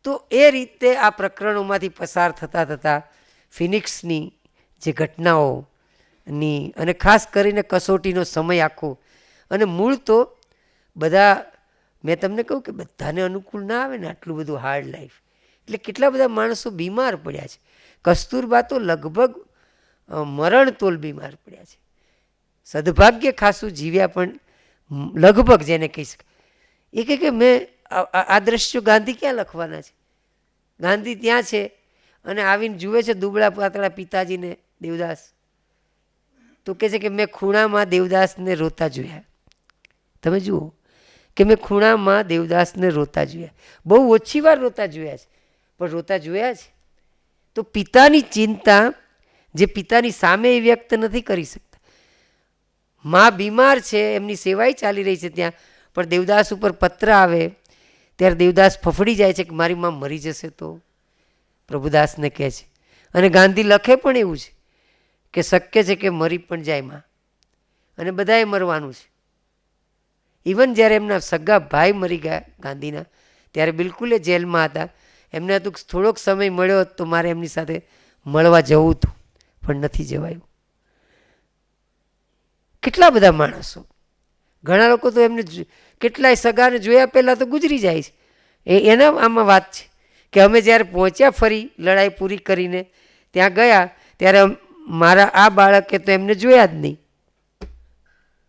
તો એ રીતે આ પ્રકરણોમાંથી પસાર થતાં થતાં ફિનિક્સની જે ઘટનાઓની, અને ખાસ કરીને કસોટીનો સમય આખો, અને મૂળ તો બધા, મેં તમને કહું કે બધાને અનુકૂળ ના આવે ને આટલું બધું હાર્ડ લાઈફ. એટલે કેટલા બધા માણસો બીમાર પડ્યા છે. કસ્તુરબા તો લગભગ મરણતોલ બીમાર પડ્યા છે. સદભાગ્ય ખાસું જીવ્યા, પણ લગભગ જેને કહી શકાય. એ કહે કે મેં આ દ્રશ્યો ગાંધી ક્યાં લખવાના છે? ગાંધી ત્યાં છે અને આવીને જુએ છે દુબળા પાતળા પિતાજીને, દેવદાસ. તો કહે છે કે મેં ખૂણામાં દેવદાસને રોતા જોયા. તમે જુઓ કે મેં ખૂણામાં દેવદાસને રોતા જોયા. બહુ ઓછી વાર રોતા જોયા છે, પણ રોતા જોયા છે. તો પિતાની ચિંતા જે પિતાની સામે એ વ્યક્ત નથી કરી શકતા. મા બીમાર છે, એમની સેવાય ચાલી રહી છે ત્યાં, પણ દેવદાસ ઉપર પત્ર આવે ત્યારે દેવદાસ ફફડી જાય છે કે મારી મા મરી જશે તો. પ્રભુદાસને કહે છે, અને ગાંધી લખે પણ એવું છે કે શક્ય છે કે મરી પણ જાય મા, અને બધાએ મરવાનું છે. ઇવન જ્યારે એમના સગા ભાઈ મરી ગયા ગાંધીના, ત્યારે બિલકુલ એ જેલમાં હતા. એમને હતું થોડોક સમય મળ્યો તો મારે એમની સાથે મળવા જવું હતું, પણ નથી જવાયું. કેટલા બધા માણસો, ઘણા લોકો તો એમને કેટલાય સગાને જોયા પહેલાં તો ગુજરી જાય છે. એના આમાં વાત છે કે અમે જ્યારે પહોંચ્યા ફરી લડાઈ પૂરી કરીને ત્યાં ગયા, ત્યારે મારા આ બાળકે તો એમને જોયા જ નહીં.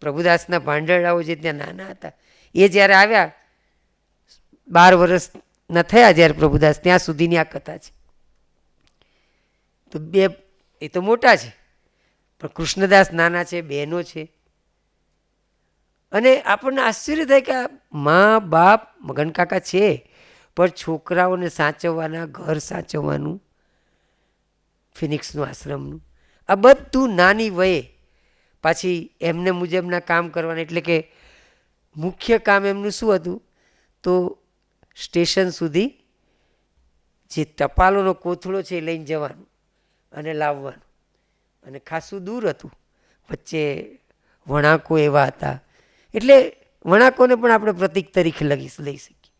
પ્રભુદાસના ભાંડરડાઓ જે ત્યાં નાના હતા, એ જ્યારે આવ્યા, 12 વર્ષના થયા જ્યારે પ્રભુદાસ, ત્યાં સુધીની આ કથા છે. તો એ તો મોટા છે, પણ કૃષ્ણદાસ નાના છે, બહેનો છે. અને આપણને આશ્ચર્ય થાય કે આ મા બાપ મગન કાકા છે, પણ છોકરાઓને સાચવવાના, ઘર સાચવવાનું, ફિનિક્સનું આશ્રમનું, આ બધું નાની વયે પાછી એમને મુજબના કામ કરવાના. એટલે કે મુખ્ય કામ એમનું શું હતું? તો સ્ટેશન સુધી જે ટપાલોનો કોથળો છે એ લઈને જવાનું અને લાવવાનું. અને ખાસું દૂર હતું, વચ્ચે વણાકો એવા હતા, એટલે વણાકોને પણ આપણે પ્રતીક તરીકે લઈ શકીએ.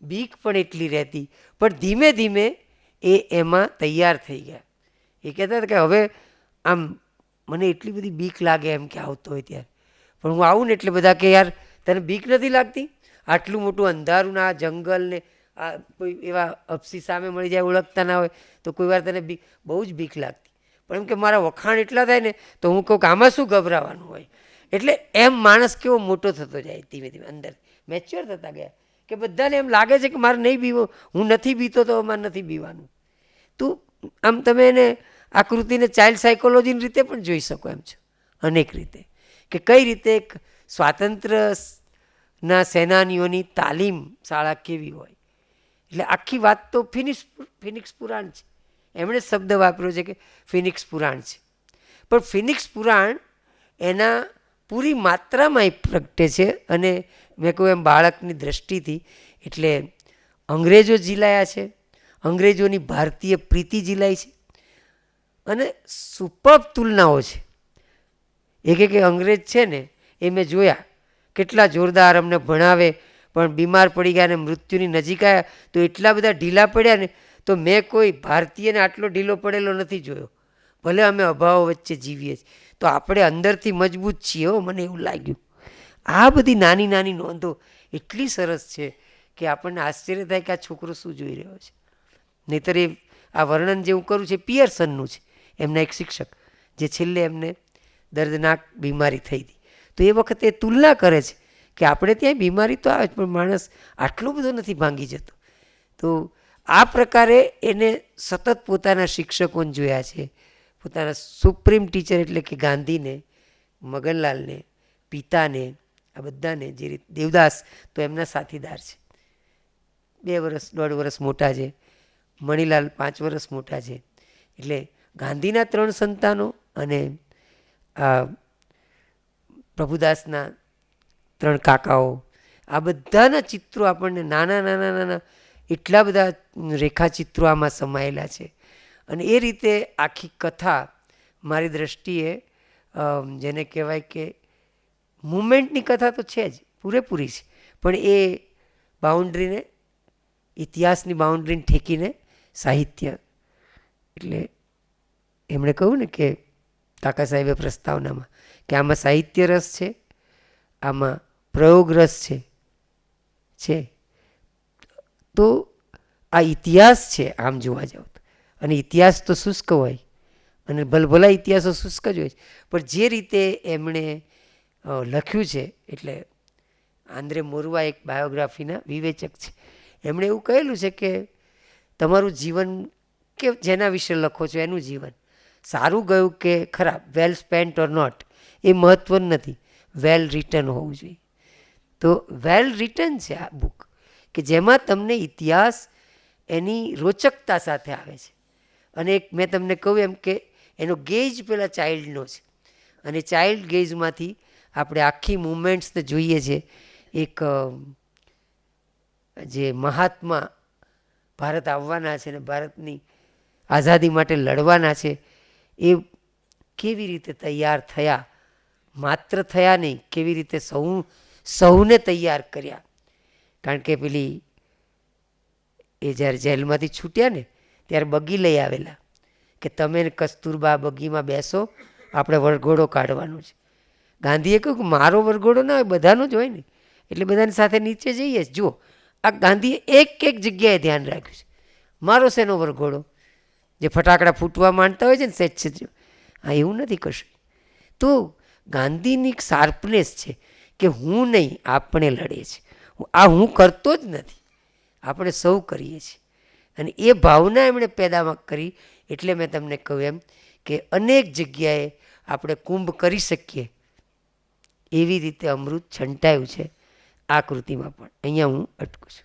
બીક પણ એટલી રહેતી, પણ ધીમે ધીમે એ એમાં તૈયાર થઈ ગયા. એ કહેતા હતા કે હવે આમ મને એટલી બધી બીક લાગે એમ કે આવતો હોય ત્યારે, પણ હું આવું ને એટલે બધા કે યાર તને બીક નથી લાગતી? આટલું મોટું અંધારું ના જંગલ ને આ કોઈ એવા અપસી સામે મળી જાય, ઓળખતા ના હોય, તો કોઈ વાર તને બહુ જ બીક લાગતી. પણ એમ કે મારા વખાણ એટલા થાય ને તો હું કહું કે આમાં શું ગભરાવાનું હોય. એટલે એમ માણસ કેવો મોટો થતો જાય, ધીમે ધીમે અંદર મેચ્યોર થતા ગયા, કે બધાને એમ લાગે છે કે મારે નહીં બીવો, હું નથી બીતો તો મારે નથી બીવાનું. તો આમ તમે એને આકૃતિને ચાઇલ્ડ સાયકોલોજીની રીતે પણ જોઈ શકો એમ છો, અનેક રીતે, કે કઈ રીતે એક સ્વાતંત્ર્યના સેનાનીઓની તાલીમ શાળા કેવી હોય. એટલે આખી વાત તો ફિનિક્સ પુરાણ છે. એમણે શબ્દ વાપર્યો છે કે ફિનિક્સ પુરાણ છે, પણ ફિનિક્સ પુરાણ એના પૂરી માત્રામાં પ્રગટે છે. અને મેં કહ્યું એમ બાળકની દ્રષ્ટિથી, એટલે અંગ્રેજો જીલાયા છે, અંગ્રેજોની ભારતીય પ્રીતિ જીલાઈ છે, અને સુપર તુલનાઓ છે. એક અંગ્રેજ છે ને એ મેં જોયા કેટલા જોરદાર અમને ભણાવે, પણ બીમાર પડી ગયા અને મૃત્યુની નજીક આવ્યા તો એટલા બધા ઢીલા પડ્યા ને, તો મેં કોઈ ભારતીયને આટલો ઢીલો પડેલો નથી જોયો. ભલે અમે અભાવો વચ્ચે જીવીએ છીએ, તો આપણે અંદરથી મજબૂત છીએ હો, મને એવું લાગ્યું. આ બધી નાની નાની નોંધો એટલી સરસ છે કે આપણને આશ્ચર્ય થાય કે આ છોકરો શું જોઈ રહ્યો છે. નહીંતર એ આ વર્ણન જે હું કરું છે પિયર્સનનું છે, એમના એક શિક્ષક, જે છેલ્લે એમને દર્દનાક બીમારી થઈ હતી. તો એ વખતે તુલના કરે છે કે આપણે ત્યાં બીમારી તો આવે પણ માણસ આટલો બધો નથી ભાંગી જતો. તો આ પ્રકારે એને સતત પોતાના શિક્ષકોને જોયા છે, પોતાના સુપ્રીમ ટીચર એટલે કે ગાંધીને, મગનલાલને, પિતાને, આ બધાને, જે રીતે દેવદાસ તો એમના સાથીદાર છે, 2 વર્ષ 1.5 વર્ષ મોટા છે, મણિલાલ 5 વર્ષ મોટા છે. એટલે ગાંધીના 3 સંતાનો અને આ પ્રભુદાસના 3 કાકાઓ, આ બધાના ચિત્રો આપણને નાના નાના નાના એટલા બધા રેખાચિત્રો આમાં સમાયેલા છે. અને એ રીતે આખી કથા મારી દૃષ્ટિએ જેને કહેવાય કે મુમેન્ટની કથા તો છે જ, પૂરેપૂરી છે, પણ એ બાઉન્ડ્રીને, ઇતિહાસની બાઉન્ડ્રીને ઠેકીને સાહિત્ય, એટલે એમણે કહ્યું ને કે કાકા સાહેબે પ્રસ્તાવનામાં કે આમાં સાહિત્ય રસ છે, આમાં પ્રયોગ રસ છે. તો આ ઇતિહાસ છે આમ જોવા જાવ તો, અને ઇતિહાસ તો શુષ્ક હોય અને ભલભલા ઇતિહાસો શુષ્ક જ હોય છે, પણ જે રીતે એમણે લખ્યું છે, એટલે આંદ્રે મોરવા એક બાયોગ્રાફીના વિવેચક છે, એમણે એવું કહેલું છે કે તમારું જીવન કે જેના વિશે લખો છો એનું જીવન સારું ગયું કે ખરાબ, વેલ સ્પેન્ટ ઓર નોટ, એ મહત્વનું નથી, વેલ રિટન હોવું જોઈએ. તો વેલ રિટન છે આ બુક, કે જેમાં તમને ઇતિહાસ એની રોચકતા સાથે આવે છે. અને એક મેં તમને કહ્યું એમ કે એનો ગેજ પેલા ચાઇલ્ડનો છે, અને ચાઇલ્ડ ગેજમાંથી આપણે આખી મુમેન્ટ્સને જોઈએ છીએ. એક જે મહાત્મા ભારત આવવાના છે ને ભારતની આઝાદી માટે લડવાના છે, એ કેવી રીતે તૈયાર થયા, માત્ર થયા નહીં, કેવી રીતે સૌને તૈયાર કર્યા. કારણ કે પેલી એ જ્યારે જેલમાંથી છૂટ્યા ને ત્યારે બગી લઈ આવેલા કે તમે કસ્તુરબા બગીમાં બેસો, આપણે વરઘોડો કાઢવાનો છે. ગાંધીએ કહ્યું કે મારો વરઘોડો ના હોય, બધાનો જ હોય ને, એટલે બધાની સાથે નીચે જઈએ. જુઓ, આ ગાંધીએ એક જગ્યાએ ધ્યાન રાખ્યું છે, મારો શેનો વરઘોડો, જે ફટાકડા ફૂટવા માંડતા હોય છે ને સેજ, હા એવું નથી કશું. તો ગાંધીની એક શાર્પનેસ છે કે હું નહીં, આપણે લડીએ છીએ, આ હું કરતો જ નથી, આપણે સૌ કરીએ છીએ. અને એ ભાવના એમણે પેદા કરી, એટલે મેં તમને કહ્યું એમ કે અનેક જગ્યાએ આપણે કુંભ કરી શકીએ એવી રીતે અમૃત છંટાયું છે આ કૃતિમાં પણ. અહીંયા હું અટકું છું.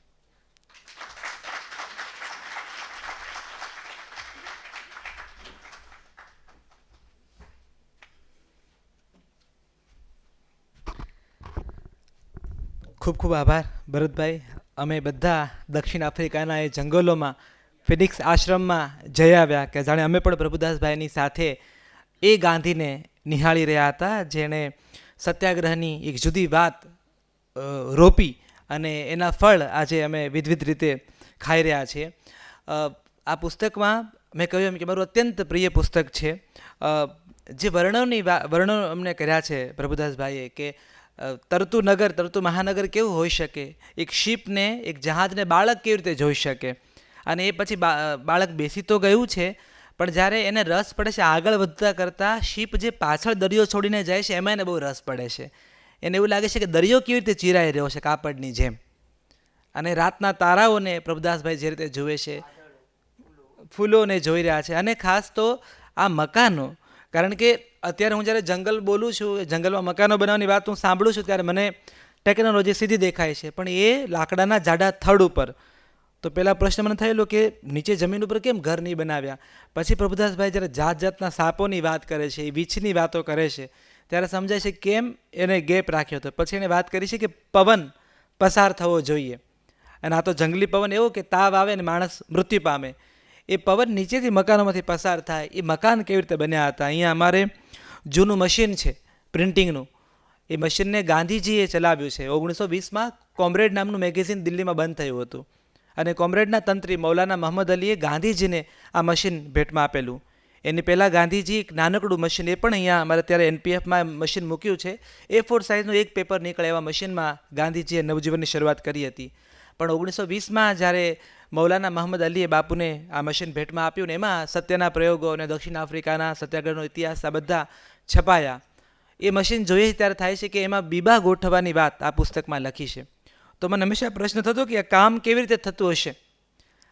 ખૂબ ખૂબ આભાર ભરતભાઈ. અમે બધા દક્ષિણ આફ્રિકાના એ જંગલોમાં ફિનિક્સ આશ્રમમાં જઈ આવ્યા કે જાણે અમે પણ પ્રભુદાસભાઈની સાથે એ ગાંધીને નિહાળી રહ્યા હતા, જેણે સત્યાગ્રહની એક જુદી વાત રોપી અને એના ફળ આજે અમે વિવિધ રીતે ખાઈ રહ્યા છીએ. આ પુસ્તકમાં મેં કહ્યું એમ કે મારું અત્યંત પ્રિય પુસ્તક છે. જે વર્ણનો અમને કર્યા છે પ્રભુદાસભાઈએ કે તરતું નગર, તરતું મહાનગર કેવું હોઈ શકે, એક શિપને, એક જહાજને બાળક કેવી રીતે જોઈ શકે, અને એ પછી બાળક બેસી તો ગયું છે, પણ જ્યારે એને રસ પડે છે આગળ વધતા કરતાં શિપ જે પાછળ દરિયો છોડીને જાય છે એમાં એને બહુ રસ પડે છે. એને એવું લાગે છે કે દરિયો કેવી રીતે ચીરાઈ રહ્યો છે કાપડની જેમ. અને રાતના તારાઓને પ્રભુદાસભાઈ જે રીતે જુએ છે, ફૂલોને જોઈ રહ્યા છે, અને ખાસ તો આ મકાનો. કારણ કે અત્યારે હું જ્યારે જંગલ બોલું છું, જંગલમાં મકાનો બનાવવાની વાત હું સાંભળું છું, ત્યારે મને ટેકનોલોજી સીધી દેખાય છે, પણ એ લાકડાના જાડા થડ ઉપર. તો પહેલાં પ્રશ્ન મને થયેલો કે નીચે જમીન ઉપર કેમ ઘર નહીં બનાવ્યા. પછી પ્રભુદાસભાઈ જ્યારે જાત જાતના સાપોની વાત કરે છે, એ વીછની વાતો કરે છે, ત્યારે સમજાય છે કેમ એને ગેપ રાખ્યો હતો. પછી એને વાત કરી છે કે પવન પસાર થવો જોઈએ, અને આ તો જંગલી પવન એવો કે તાવ આવે ને માણસ મૃત્યુ પામે. એ પવન નીચેથી મકાનોમાંથી પસાર થાય, એ મકાન કેવી રીતે બન્યા હતા. અહીંયા અમારે જૂનું મશીન છે, પ્રિન્ટિંગનું, એ મશીનને ગાંધીજીએ ચલાવ્યું છે. 1920માં કોમ્રેડ નામનું મેગેઝિન દિલ્હીમાં બંધ થયું હતું અને કોમ્રેડના તંત્રી મૌલાના મહંમદ અલીએ ગાંધીજીને આ મશીન ભેટમાં આપેલું. એની પહેલાં ગાંધીજી એક નાનકડું મશીન, એ પણ અહીંયા અમારે ત્યારે એનપીએફમાં મશીન મૂક્યું છે, A4 સાઇઝનું એક પેપર નીકળે એવા મશીનમાં ગાંધીજીએ નવજીવનની શરૂઆત કરી હતી. પણ 1920માં જ્યારે મૌલાના મહંમદ અલીએ બાપુને આ મશીન ભેટમાં આપ્યું ને એમાં સત્યના પ્રયોગો અને દક્ષિણ આફ્રિકાના સત્યાગ્રહનો ઇતિહાસ આ બધા છપાયા. એ મશીન જોઈએ ત્યારે થાય છે કે એમાં બીબા ગોઠવવાની વાત આ પુસ્તકમાં લખી છે. તો મને હંમેશા પ્રશ્ન થતો કે આ કામ કેવી રીતે થતું હશે.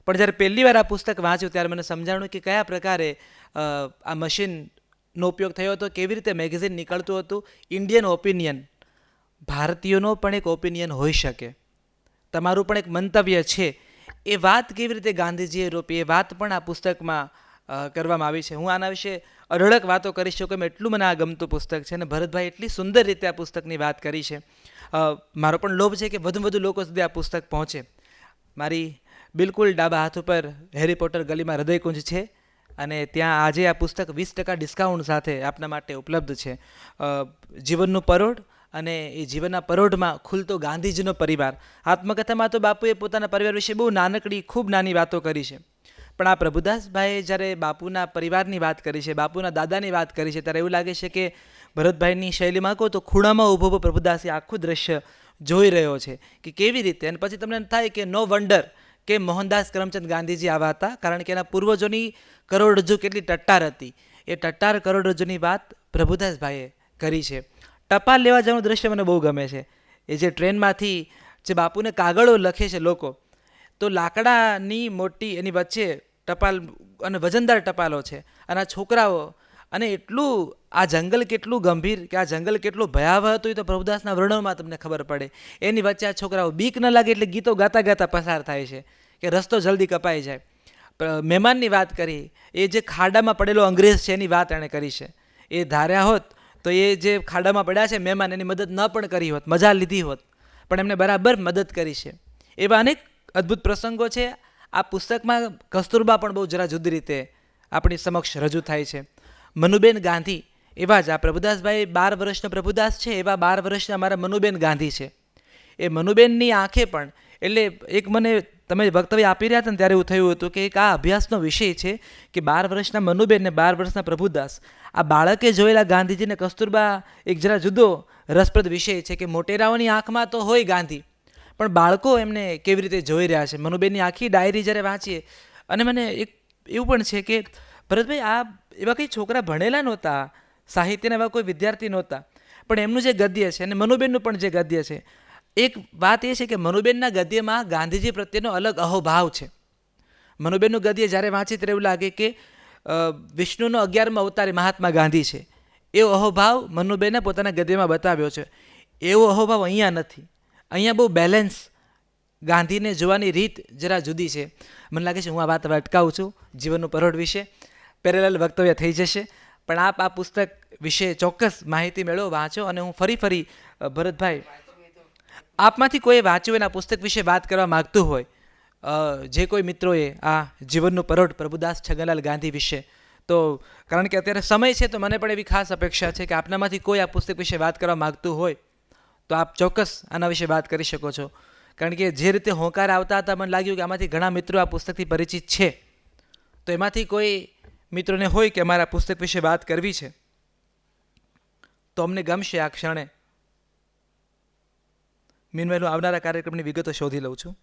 પણ જ્યારે પહેલી વાર આ પુસ્તક વાંચ્યું ત્યારે મને સમજાણું કે કયા પ્રકારે આ મશીનનો ઉપયોગ થયો હતો, કેવી રીતે મેગેઝિન નીકળતું હતું. ઇન્ડિયન ઓપિનિયન, ભારતીયોનો પણ એક ઓપિનિયન હોઈ શકે, તમારું પણ એક મંતવ્ય છે, એ વાત કેવી રીતે ગાંધીજીએ રોપી એ વાત પણ આ પુસ્તકમાં કરવામાં આવી છે. હું આના વિશે અઢળક વાતો કરી શકું એમ એટલું મને આ ગમતું પુસ્તક છે અને ભરતભાઈ એટલી સુંદર રીતે આ પુસ્તકની વાત કરી છે. મારો પણ લોભ છે કે વધુ લોકો સુધી આ પુસ્તક પહોંચે. મારી બિલકુલ ડાબા હાથ ઉપર હેરી પોટર ગલીમાં હૃદયકુંજ છે અને ત્યાં આજે આ પુસ્તક 20% ડિસ્કાઉન્ટ સાથે આપના માટે ઉપલબ્ધ છે. જીવનનું પરોઢ અને એ જીવનના પરોઢમાં ખુલતો ગાંધીજીનો પરિવાર. આત્મકથામાં તો બાપુએ પોતાના પરિવાર વિશે બહુ નાનકડી, ખૂબ નાની વાતો કરી છે, પણ આ પ્રભુદાસભાઈએ જ્યારે બાપુના પરિવારની વાત કરી છે, બાપુના દાદાની વાત કરી છે, ત્યારે એવું લાગે છે કે ભરતભાઈની શૈલીમાં કહું તો ખૂણામાં ઊભો ઊભો પ્રભુદાસ એ આખું દ્રશ્ય જોઈ રહ્યો છે કે કેવી રીતે. અને પછી તમને થાય કે નો વન્ડર કે મોહનદાસ કરમચંદ ગાંધીજી આવા હતા, કારણ કે એના પૂર્વજોની કરોડરજ્જુ કેટલી ટટ્ટાર હતી. એ ટટ્ટાર કરોડરજ્જુની વાત પ્રભુદાસભાઈએ કરી છે. ટપાલ લેવા જવાનું દ્રશ્ય મને બહુ ગમે છે. એ જે ટ્રેનમાંથી જે બાપુને કાગળો લખે છે લોકો, તો લાકડાની મોટી એની વચ્ચે ટપાલ અને વજનદાર ટપાલો છે અને આ છોકરાઓ, અને એટલું આ જંગલ કેટલું ગંભીર કે આ જંગલ કેટલું ભયાવહ હતું એ તો પ્રભુદાસના વર્ણનમાં તમને ખબર પડે. એની વચ્ચે આ છોકરાઓ બીક ન લાગે એટલે ગીતો ગાતા ગાતા પસાર થાય છે કે રસ્તો જલ્દી કપાઈ જાય. મહેમાનની વાત કરી, એ જે ખાડામાં પડેલો અંગ્રેજ છે એની વાત એણે કરી છે. એ ધાર્યા હોત તો એ જે ખાડામાં પડ્યા છે મહેમાન, એની મદદ ન પણ કરી હોત, મજા લીધી હોત, પણ એમને બરાબર મદદ કરી છે. એવા અનેક અદ્ભુત પ્રસંગો છે આ પુસ્તકમાં. કસ્તુરબા પણ બહુ જરા જુદી રીતે આપણી સમક્ષ રજૂ થાય છે. મનુબેન ગાંધી, એવા જ આ પ્રભુદાસભાઈ 12 વર્ષના પ્રભુદાસ છે, એવા 12 વર્ષના અમારા મનુબેન ગાંધી છે. એ મનુબેનની આંખે પણ, એટલે એક મને તમે વક્તવ્ય આપી રહ્યા હતા ને ત્યારે એવું થયું હતું કે એક આ અભ્યાસનો વિષય છે કે 12 વર્ષના મનુબેન ને 12 વર્ષના પ્રભુદાસ, આ બાળકે જોયેલા ગાંધીજીને કસ્તુરબા એક જરા જુદો રસપ્રદ વિષય છે કે મોટેરાઓની આંખમાં તો હોય ગાંધી, પણ બાળકો એમને કેવી રીતે જોઈ રહ્યા છે. મનુબેનની આખી ડાયરી જ્યારે વાંચીએ, અને મને એક એવું પણ છે કે ભરતભાઈ આ એવા કંઈ છોકરા ભણેલા નહોતા, સાહિત્યના એવા કોઈ વિદ્યાર્થી નહોતા, પણ એમનું જે ગદ્ય છે અને મનુબેનનું પણ જે ગદ્ય છે, એક વાત એ છે કે મનુબેનના ગદ્યમાં ગાંધીજી પ્રત્યેનો અલગ અહોભાવ છે. મનુબેનનું ગદ્ય જ્યારે વાંચીએ ત્યારે એવું લાગે કે વિષ્ણુનો 11મો અવતાર એ મહાત્મા ગાંધી છે. એવો અહોભાવ મનુબેને પોતાના ગદ્યમાં બતાવ્યો છે. એવો અહોભાવ અહીંયા નથી. અહીંયા બહુ બેલેન્સ, ગાંધીને જોવાની રીત જરા જુદી છે. મને લાગે છે હું આ વાત હવે અટકાવું છું. જીવનનું પરોઢ વિશે પેરેલલ વક્તવ્ય થઈ જશે, પણ આપ આ પુસ્તક વિશે ચોક્કસ માહિતી મેળવો, વાંચો. અને હું ફરી ભરતભાઈ, આપમાંથી કોઈ વાંચ્યું એના પુસ્તક વિશે વાત કરવા માગતું હોય, જે કોઈ મિત્રોએ આ જીવનનું પરોઢ પ્રભુદાસ છગનલાલ ગાંધી વિશે, તો કારણ કે અત્યારે સમય છે તો મને પણ એવી ખાસ અપેક્ષા છે કે આપનામાંથી કોઈ આ પુસ્તક વિશે વાત કરવા માગતું હોય તો આપ ચોક્કસ આના વિશે વાત કરી શકો છો. કારણ કે જે રીતે હોંકાર આવતા હતા મને લાગ્યું કે આમાંથી ઘણા મિત્રો આ પુસ્તકથી પરિચિત છે, તો એમાંથી કોઈ મિત્રોને હોય કે અમારા પુસ્તક વિશે વાત કરવી છે તો અમને ગમશે આ ક્ષણે. મીનવાઇલ હું આવનારા કાર્યક્રમની વિગતો શોધી લઉં છું.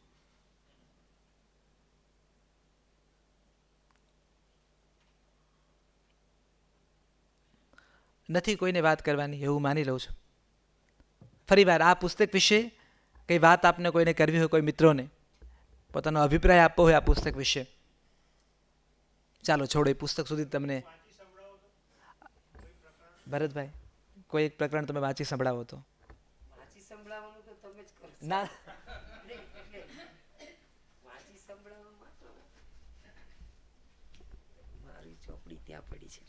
નથી કોઈને વાત કરવાની એવું માની લઉં છું. ફરીવાર આ પુસ્તક વિશે કંઈ વાત આપને કોઈને કરવી હોય, કોઈ મિત્રોને પોતાનો અભિપ્રાય આપવો હોય આ પુસ્તક વિશે, ચાલો છોડો, એ પુસ્તક સુધી તમને ભરતભાઈ કોઈ એક પ્રકરણ તમે વાંચી સંભળાવો તો. વાંચી સંભળાવવાનું તો તમે જ કરશો. ના, વાંચી સંભળાવવામાં તો મારી ચોપડી ત્યાં પડી છે.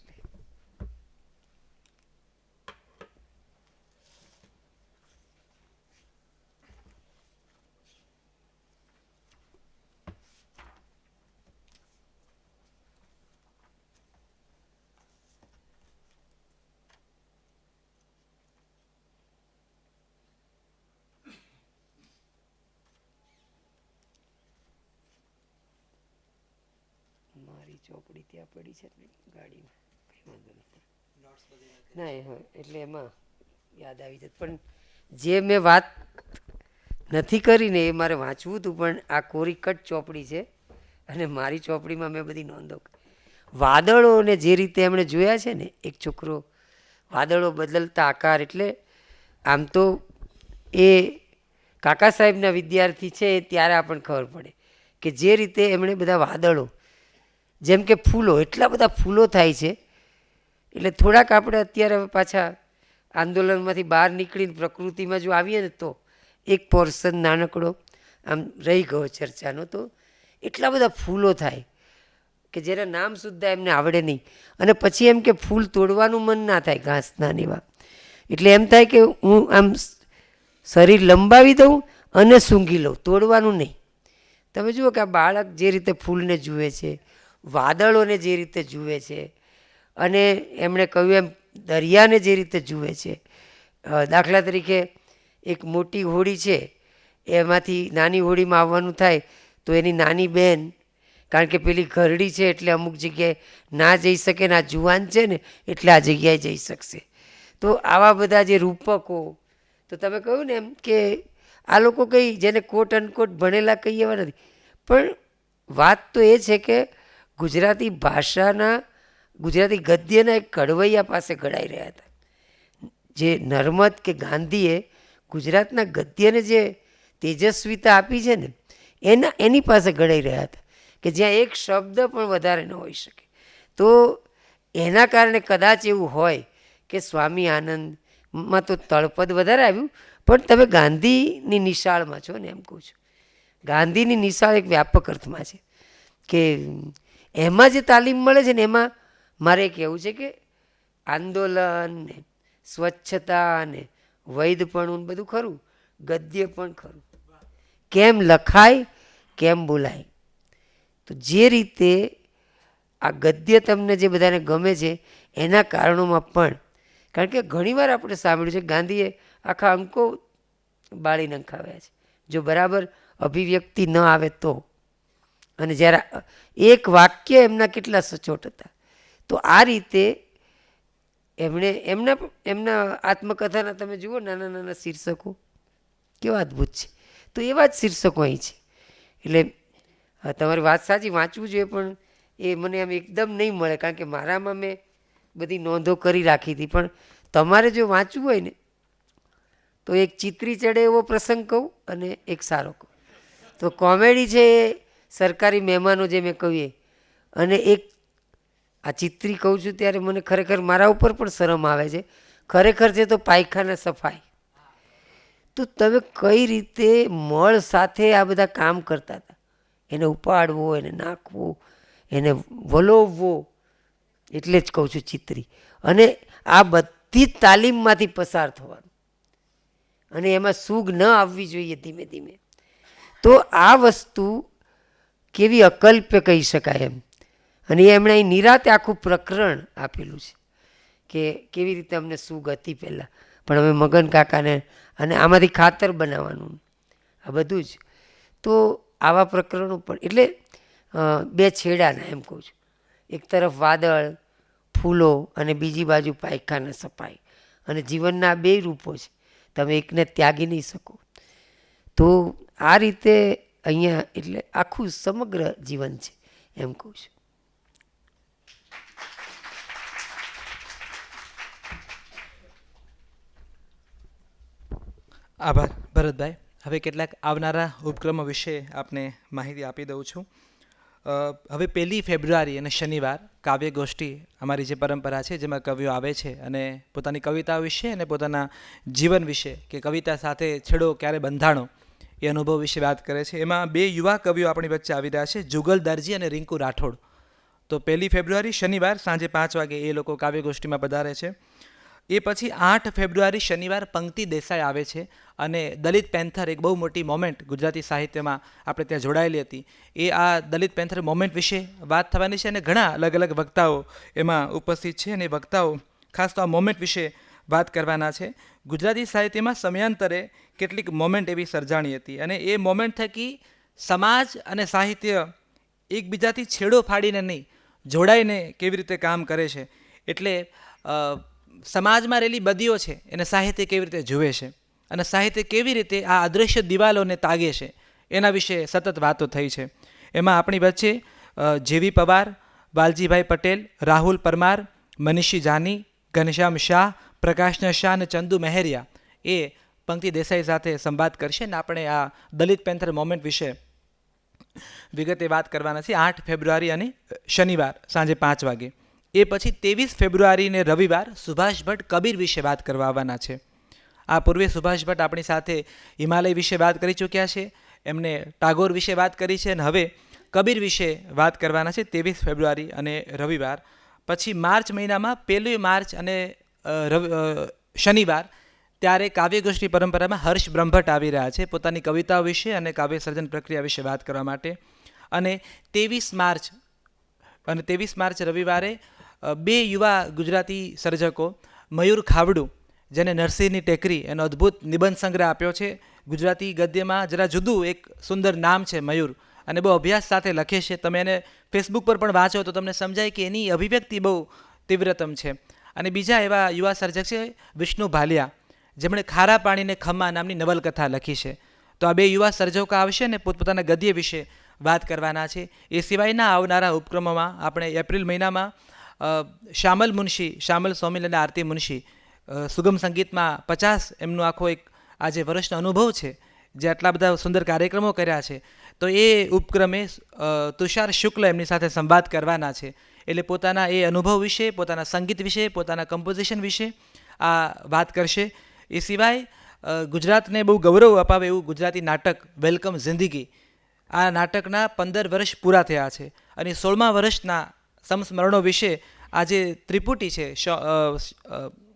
ચોપડી ત્યાં પડી છે ગાડીમાં, કંઈ વાંધો નથી. ના હા, એટલે એમાં યાદ આવી જતું. પણ જે મેં વાત નથી કરીને એ મારે વાંચવું હતું, પણ આ કોરી કટ ચોપડી છે અને મારી ચોપડીમાં મેં બધી નોંધો. વાદળોને જે રીતે એમણે જોયા છે ને, એક છોકરો વાદળો બદલતા આકાર, એટલે આમ તો એ કાકા સાહેબના વિદ્યાર્થી છે ત્યારે આપણને ખબર પડે કે જે રીતે એમણે બધા વાદળો, જેમ કે ફૂલો, એટલા બધા ફૂલો થાય છે. એટલે થોડાક આપણે અત્યારે હવે પાછા આંદોલનમાંથી બહાર નીકળીને પ્રકૃતિમાં જો આવીએ ને તો એક પોર્શન નાનકડો આમ રહી ગયો ચર્ચાનો. તો એટલા બધા ફૂલો થાય કે જેના નામ સુદ્ધા એમને આવડે નહીં, અને પછી એમ કે ફૂલ તોડવાનું મન ના થાય ઘાસના ને એવા. એટલે એમ થાય કે હું આમ શરીર લંબાવી દઉં અને સૂંઘી લઉં, તોડવાનું નહીં. તમે જુઓ કે આ બાળક જે રીતે ફૂલને જુએ છે, વાદળોને જે રીતે જુએ છે, અને એમણે કહ્યું એમ દરિયાને જે રીતે જુએ છે. દાખલા તરીકે એક મોટી હોડી છે, એમાંથી નાની હોડીમાં આવવાનું થાય તો એની નાની બહેન, કારણ કે પેલી ઘરડી છે એટલે અમુક જગ્યાએ ના જઈ શકે, ના જુવાન છે ને એટલે આ જગ્યાએ જઈ શકશે. તો આવા બધા જે રૂપકો, તો તમે કહ્યું ને એમ કે આ લોકો કંઈ જેને કોટ અનકોટ ભણેલા કહીએ એવા નથી, પણ વાત તો એ છે કે ગુજરાતી ભાષાના, ગુજરાતી ગદ્યના એક ઘડવૈયા પાસે ઘડાઈ રહ્યા હતા. જે નર્મદ કે ગાંધીએ ગુજરાતના ગદ્યને જે તેજસ્વીતા આપી છે ને, એની પાસે ઘડાઈ રહ્યા હતા, કે જ્યાં એક શબ્દ પણ વધારે ન હોઈ શકે. તો એના કારણે કદાચ એવું હોય કે સ્વામી આનંદમાં તો તળપદ વધારે આવ્યું, પણ તમે ગાંધીની નિશાળમાં છો ને, એમ કહું છું. ગાંધીની નિશાળ એક વ્યાપક અર્થમાં છે કે એમાં જે તાલીમ મળે છે ને, એમાં મારે કહેવું છે કે આંદોલન ને સ્વચ્છતા ને વૈધપણું બધું ખરું, ગદ્ય પણ ખરું. કેમ લખાય, કેમ બોલાય. તો જે રીતે આ ગદ્ય તમને જે બધાને ગમે છે એના કારણોમાં પણ, કારણ કે ઘણીવાર આપણે સાંભળ્યું છે ગાંધીએ આખા અંકો બાળી નંખાવ્યા છે જો બરાબર અભિવ્યક્તિ ન આવે તો. અને જ્યારે એક વાક્ય એમના કેટલા સચોટ હતા. તો આ રીતે એમણે એમના આત્મકથાના તમે જુઓ નાના નાના શીર્ષકો કેવા અદ્ભુત છે. તો એવા જ શીર્ષકો અહીં છે. એટલે તમારી વાત સાચી, વાંચવું જોઈએ, પણ એ મને આમ એકદમ નહીં મળે, કારણ કે મારામાં મેં બધી નોંધો કરી રાખી હતી. પણ તમારે જો વાંચવું હોય ને તો એક ચિત્રી ચડે એવો પ્રસંગ કહું અને એક સારો કહું. તો કોમેડી છે એ સરકારી મહેમાનો જે મેં કહ્યું એ, અને એક આ ચિત્રી કહું છું ત્યારે મને ખરેખર મારા ઉપર પણ શરમ આવે છે. ખરેખર છે તો પાયખાના સફાઈ. તો તમે કઈ રીતે મળ સાથે આ બધા કામ કરતા હતા, એને ઉપાડવો, એને નાખવો, એને વલોવવો, એટલે જ કહું છું ચિત્રી. અને આ બધી જ તાલીમમાંથી પસાર થવાનું, અને એમાં સૂગ ન આવવી જોઈએ ધીમે ધીમે. તો આ વસ્તુ કેવી અકલ્પ્ય કહી શકાય એમ. અને એમણે અહીં નિરાતે આખું પ્રકરણ આપેલું છે કે કેવી રીતે અમને સૂગ હતી પહેલાં, પણ અમે મગન કાકાને, અને આમાંથી ખાતર બનાવવાનું, આ બધું જ. તો આવા પ્રકરણો પણ, એટલે બે છેડાના એમ કહું છું. એક તરફ વાદળ, ફૂલો, અને બીજી બાજુ પાયખાના સફાઈ. અને જીવનના બે રૂપો છે, તમે એકને ત્યાગી નહીં શકો. તો આ રીતે અહીંયા એટલે આખું સમગ્ર જીવન છે એમ કહું છું. આભાર ભરતભાઈ. હવે કેટલાક આવનારા ઉપક્રમો વિશે આપને માહિતી આપી દઉં છું. હવે 1 ફેબ્રુઆરી અને શનિવાર કાવ્ય ગોષ્ઠી અમારી જે પરંપરા છે, જેમાં કવિઓ આવે છે અને પોતાની કવિતાઓ વિશે અને પોતાના જીવન વિશે, કે કવિતા સાથે છેડો ક્યારે બંધાણો એ અનુભવ વિશે વાત કરે છે. એમાં 2 યુવા કવિઓ આપણી વચ્ચે આવી રહ્યા છે, જુગલ દરજી અને રિંકુ રાઠોડ. તો 1 ફેબ્રુઆરી શનિવાર સાંજે 5 વાગે એ લોકો કાવ્ય ગોષ્ઠીમાં પધારે છે. એ પછી 8 ફેબ્રુઆરી શનિવાર પંક્તિ દેસાઈ આવે છે, અને દલિત પેન્થર, એક બહુ મોટી મોમેન્ટ ગુજરાતી સાહિત્યમાં આપણે ત્યાં જોડાયેલી હતી, એ આ દલિત પેન્થર મોમેન્ટ વિશે વાત થવાની છે. અને ઘણા અલગ અલગ વક્તાઓ એમાં ઉપસ્થિત છે, અને વક્તાઓ ખાસ તો આ મોમેન્ટ વિશે વાત કરવાના છે. ગુજરાતી સાહિત્યમાં સમયાંતરે કેટલીક મોમેન્ટ એવી સર્જાણી હતી, અને એ મોમેન્ટ થકી સમાજ અને સાહિત્ય એકબીજાથી છેડો ફાડીને નહીં, જોડાઈને કેવી રીતે કામ કરે છે. એટલે સમાજમાં રહેલી બદીઓ છે એને સાહિત્ય કેવી રીતે જુએ છે અને સાહિત્ય કેવી રીતે આ અદૃશ્ય દિવાલોને તાગે છે એના વિશે સતત વાતો થઈ છે. એમાં આપણી વચ્ચે જેવી પવાર, વાલજીભાઈ પટેલ, રાહુલ પરમાર, મનીષી જાની, ઘનશ્યામ શાહ, પ્રકાશના શાહ અને ચંદુ મહેરિયા એ પંક્તિ દેસાઈ સાથે સંવાદ કરશે અને આપણે આ દલિત પેન્થર મોમેન્ટ વિશે વિગતે વાત કરવાના છે. 8 ફેબ્રુઆરી અને શનિવાર સાંજે 5 વાગે. એ પછી 23 ફેબ્રુઆરી ને રવિવાર સુભાષ ભટ્ટ કબીર વિશે વાત કરવા આવવાના છે. આ પૂર્વે સુભાષ ભટ્ટ આપણી સાથે હિમાલય વિશે વાત કરી ચૂક્યા છે, એમને ટાગોર વિશે વાત કરી છે અને હવે કબીર વિશે વાત કરવાના છે 23 ફેબ્રુઆરી અને રવિવાર. પછી માર્ચ મહિનામાં 1 માર્ચ અને શનિવાર ત્યારે કાવ્યગોષ્ઠી પરંપરામાં હર્ષ બ્રહ્મભટ્ટ આવી રહ્યા છે પોતાની કવિતાઓ વિશે અને કાવ્ય સર્જન પ્રક્રિયા વિશે વાત કરવા માટે. અને 23 માર્ચ રવિવારે બે યુવા ગુજરાતી સર્જકો મયુર ખાવડુ, જેને નરસિંહની ટેકરી એનો અદ્ભુત નિબંધ સંગ્રહ આપ્યો છે. ગુજરાતી ગદ્યમાં જરા જુદું એક સુંદર નામ છે મયુર અને બહુ અભ્યાસ સાથે લખે છે. તમે એને ફેસબુક પર પણ વાંચો તો તમને સમજાય કે એની અભિવ્યક્તિ બહુ તીવ્રતમ છે. અને બીજા એવા યુવા સર્જક છે વિષ્ણુ ભાલિયા, જેમણે ખારા પાણીને ખમ્મા નામની નવલકથા લખી છે. તો આ બે યુવા સર્જકો આવશે અને પોતપોતાના ગદ્ય વિશે વાત કરવાના છે. એ સિવાયના આવનારા ઉપક્રમોમાં આપણે એપ્રિલ મહિનામાં શ્યામલ સોમિલ અને આરતી મુનશી સુગમ સંગીતમાં 50 એમનો આખો એક આજે વર્ષનો અનુભવ છે, જે આટલા બધા સુંદર કાર્યક્રમો કર્યા છે. તો એ ઉપક્રમે તુષાર શુક્લ એમની સાથે સંવાદ કરવાના છે. એટલે પોતાના એ અનુભવ વિશે, પોતાના સંગીત વિશે, પોતાના કમ્પોઝિશન વિશે આ વાત કરશે. એ સિવાય ગુજરાતને બહુ ગૌરવ અપાવે એવું ગુજરાતી નાટક વેલકમ જિંદગી, આ નાટકના 15 વર્ષ પૂરા થયા છે અને 16મા વર્ષના સંસ્મરણો વિશે આજે ત્રિપુટી છે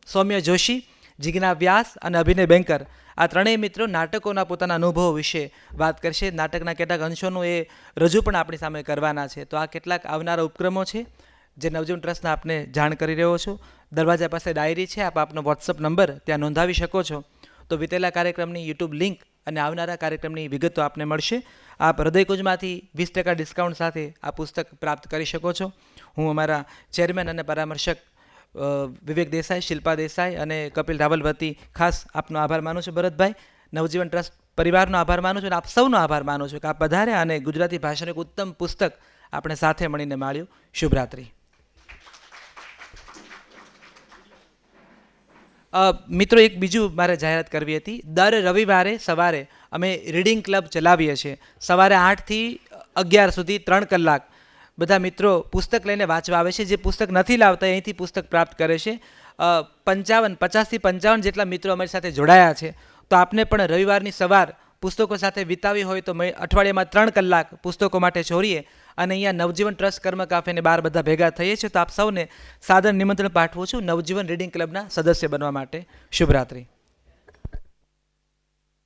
સૌમ્ય જોશી, જિજ્ઞા વ્યાસ અને અભિનય બેંકર, આ ત્રણેય મિત્રો નાટકોના પોતાના અનુભવો વિશે વાત કરશે. નાટકના કેટલાક અંશોનું એ રજૂ પણ આપણી સામે કરવાના છે. તો આ કેટલાક આવનારા ઉપક્રમો છે જે નવજીવન ટ્રસ્ટના આપને જાણ કરી રહ્યો છું. દરવાજા પાસે ડાયરી છે, આપ આપનો વોટ્સઅપ નંબર ત્યાં નોંધાવી શકો છો. તો વિતેલા કાર્યક્રમની યુટ્યુબ લિંક અને આવનારા કાર્યક્રમની વિગતો આપને મળશે. આપ હૃદયકુંજમાંથી 20% ડિસ્કાઉન્ટ સાથે આ પુસ્તક પ્રાપ્ત કરી શકો છો. હું અમારા ચેરમેન અને પરામર્શક વિવેક દેસાઈ, શિલ્પા દેસાઈ અને કપિલ રાવલ વતી ખાસ આપનો આભાર માનું છું ભરતભાઈ. નવજીવન ટ્રસ્ટ પરિવારનો આભાર માનું છું અને આપ સૌનો આભાર માનું છું કે આપ પધાર્યા અને ગુજરાતી ભાષાનું એક ઉત્તમ પુસ્તક આપણે સાથે મળીને માળ્યું. શુભરાત્રિ. મિત્રો, એક બીજું મારે જાહેરાત કરવી હતી. દર રવિવારે સવારે અમે રીડિંગ ક્લબ ચલાવીએ છીએ. સવારે 8 થી 11 સુધી 3 કલાક બધા મિત્રો પુસ્તક લઈને વાંચવા આવે છે. જે પુસ્તક નથી લાવતા અહીંથી પુસ્તક પ્રાપ્ત કરે છે. 50 થી 55 જેટલા મિત્રો અમારી સાથે જોડાયા છે. તો આપને પણ રવિવારની સવાર પુસ્તકો સાથે વિતાવી હોય તો અઠવાડિયામાં 3 કલાક પુસ્તકો માટે છોડીએ અને અહીંયા નવજીવન ટ્રસ્ટ કર્મ કાફેને બહાર બધા ભેગા થઈએ છીએ. તો આપ સૌને સાદર નિમંત્રણ પાઠવું છું નવજીવન રીડિંગ ક્લબના સદસ્ય બનવા માટે. શુભરાત્રિ.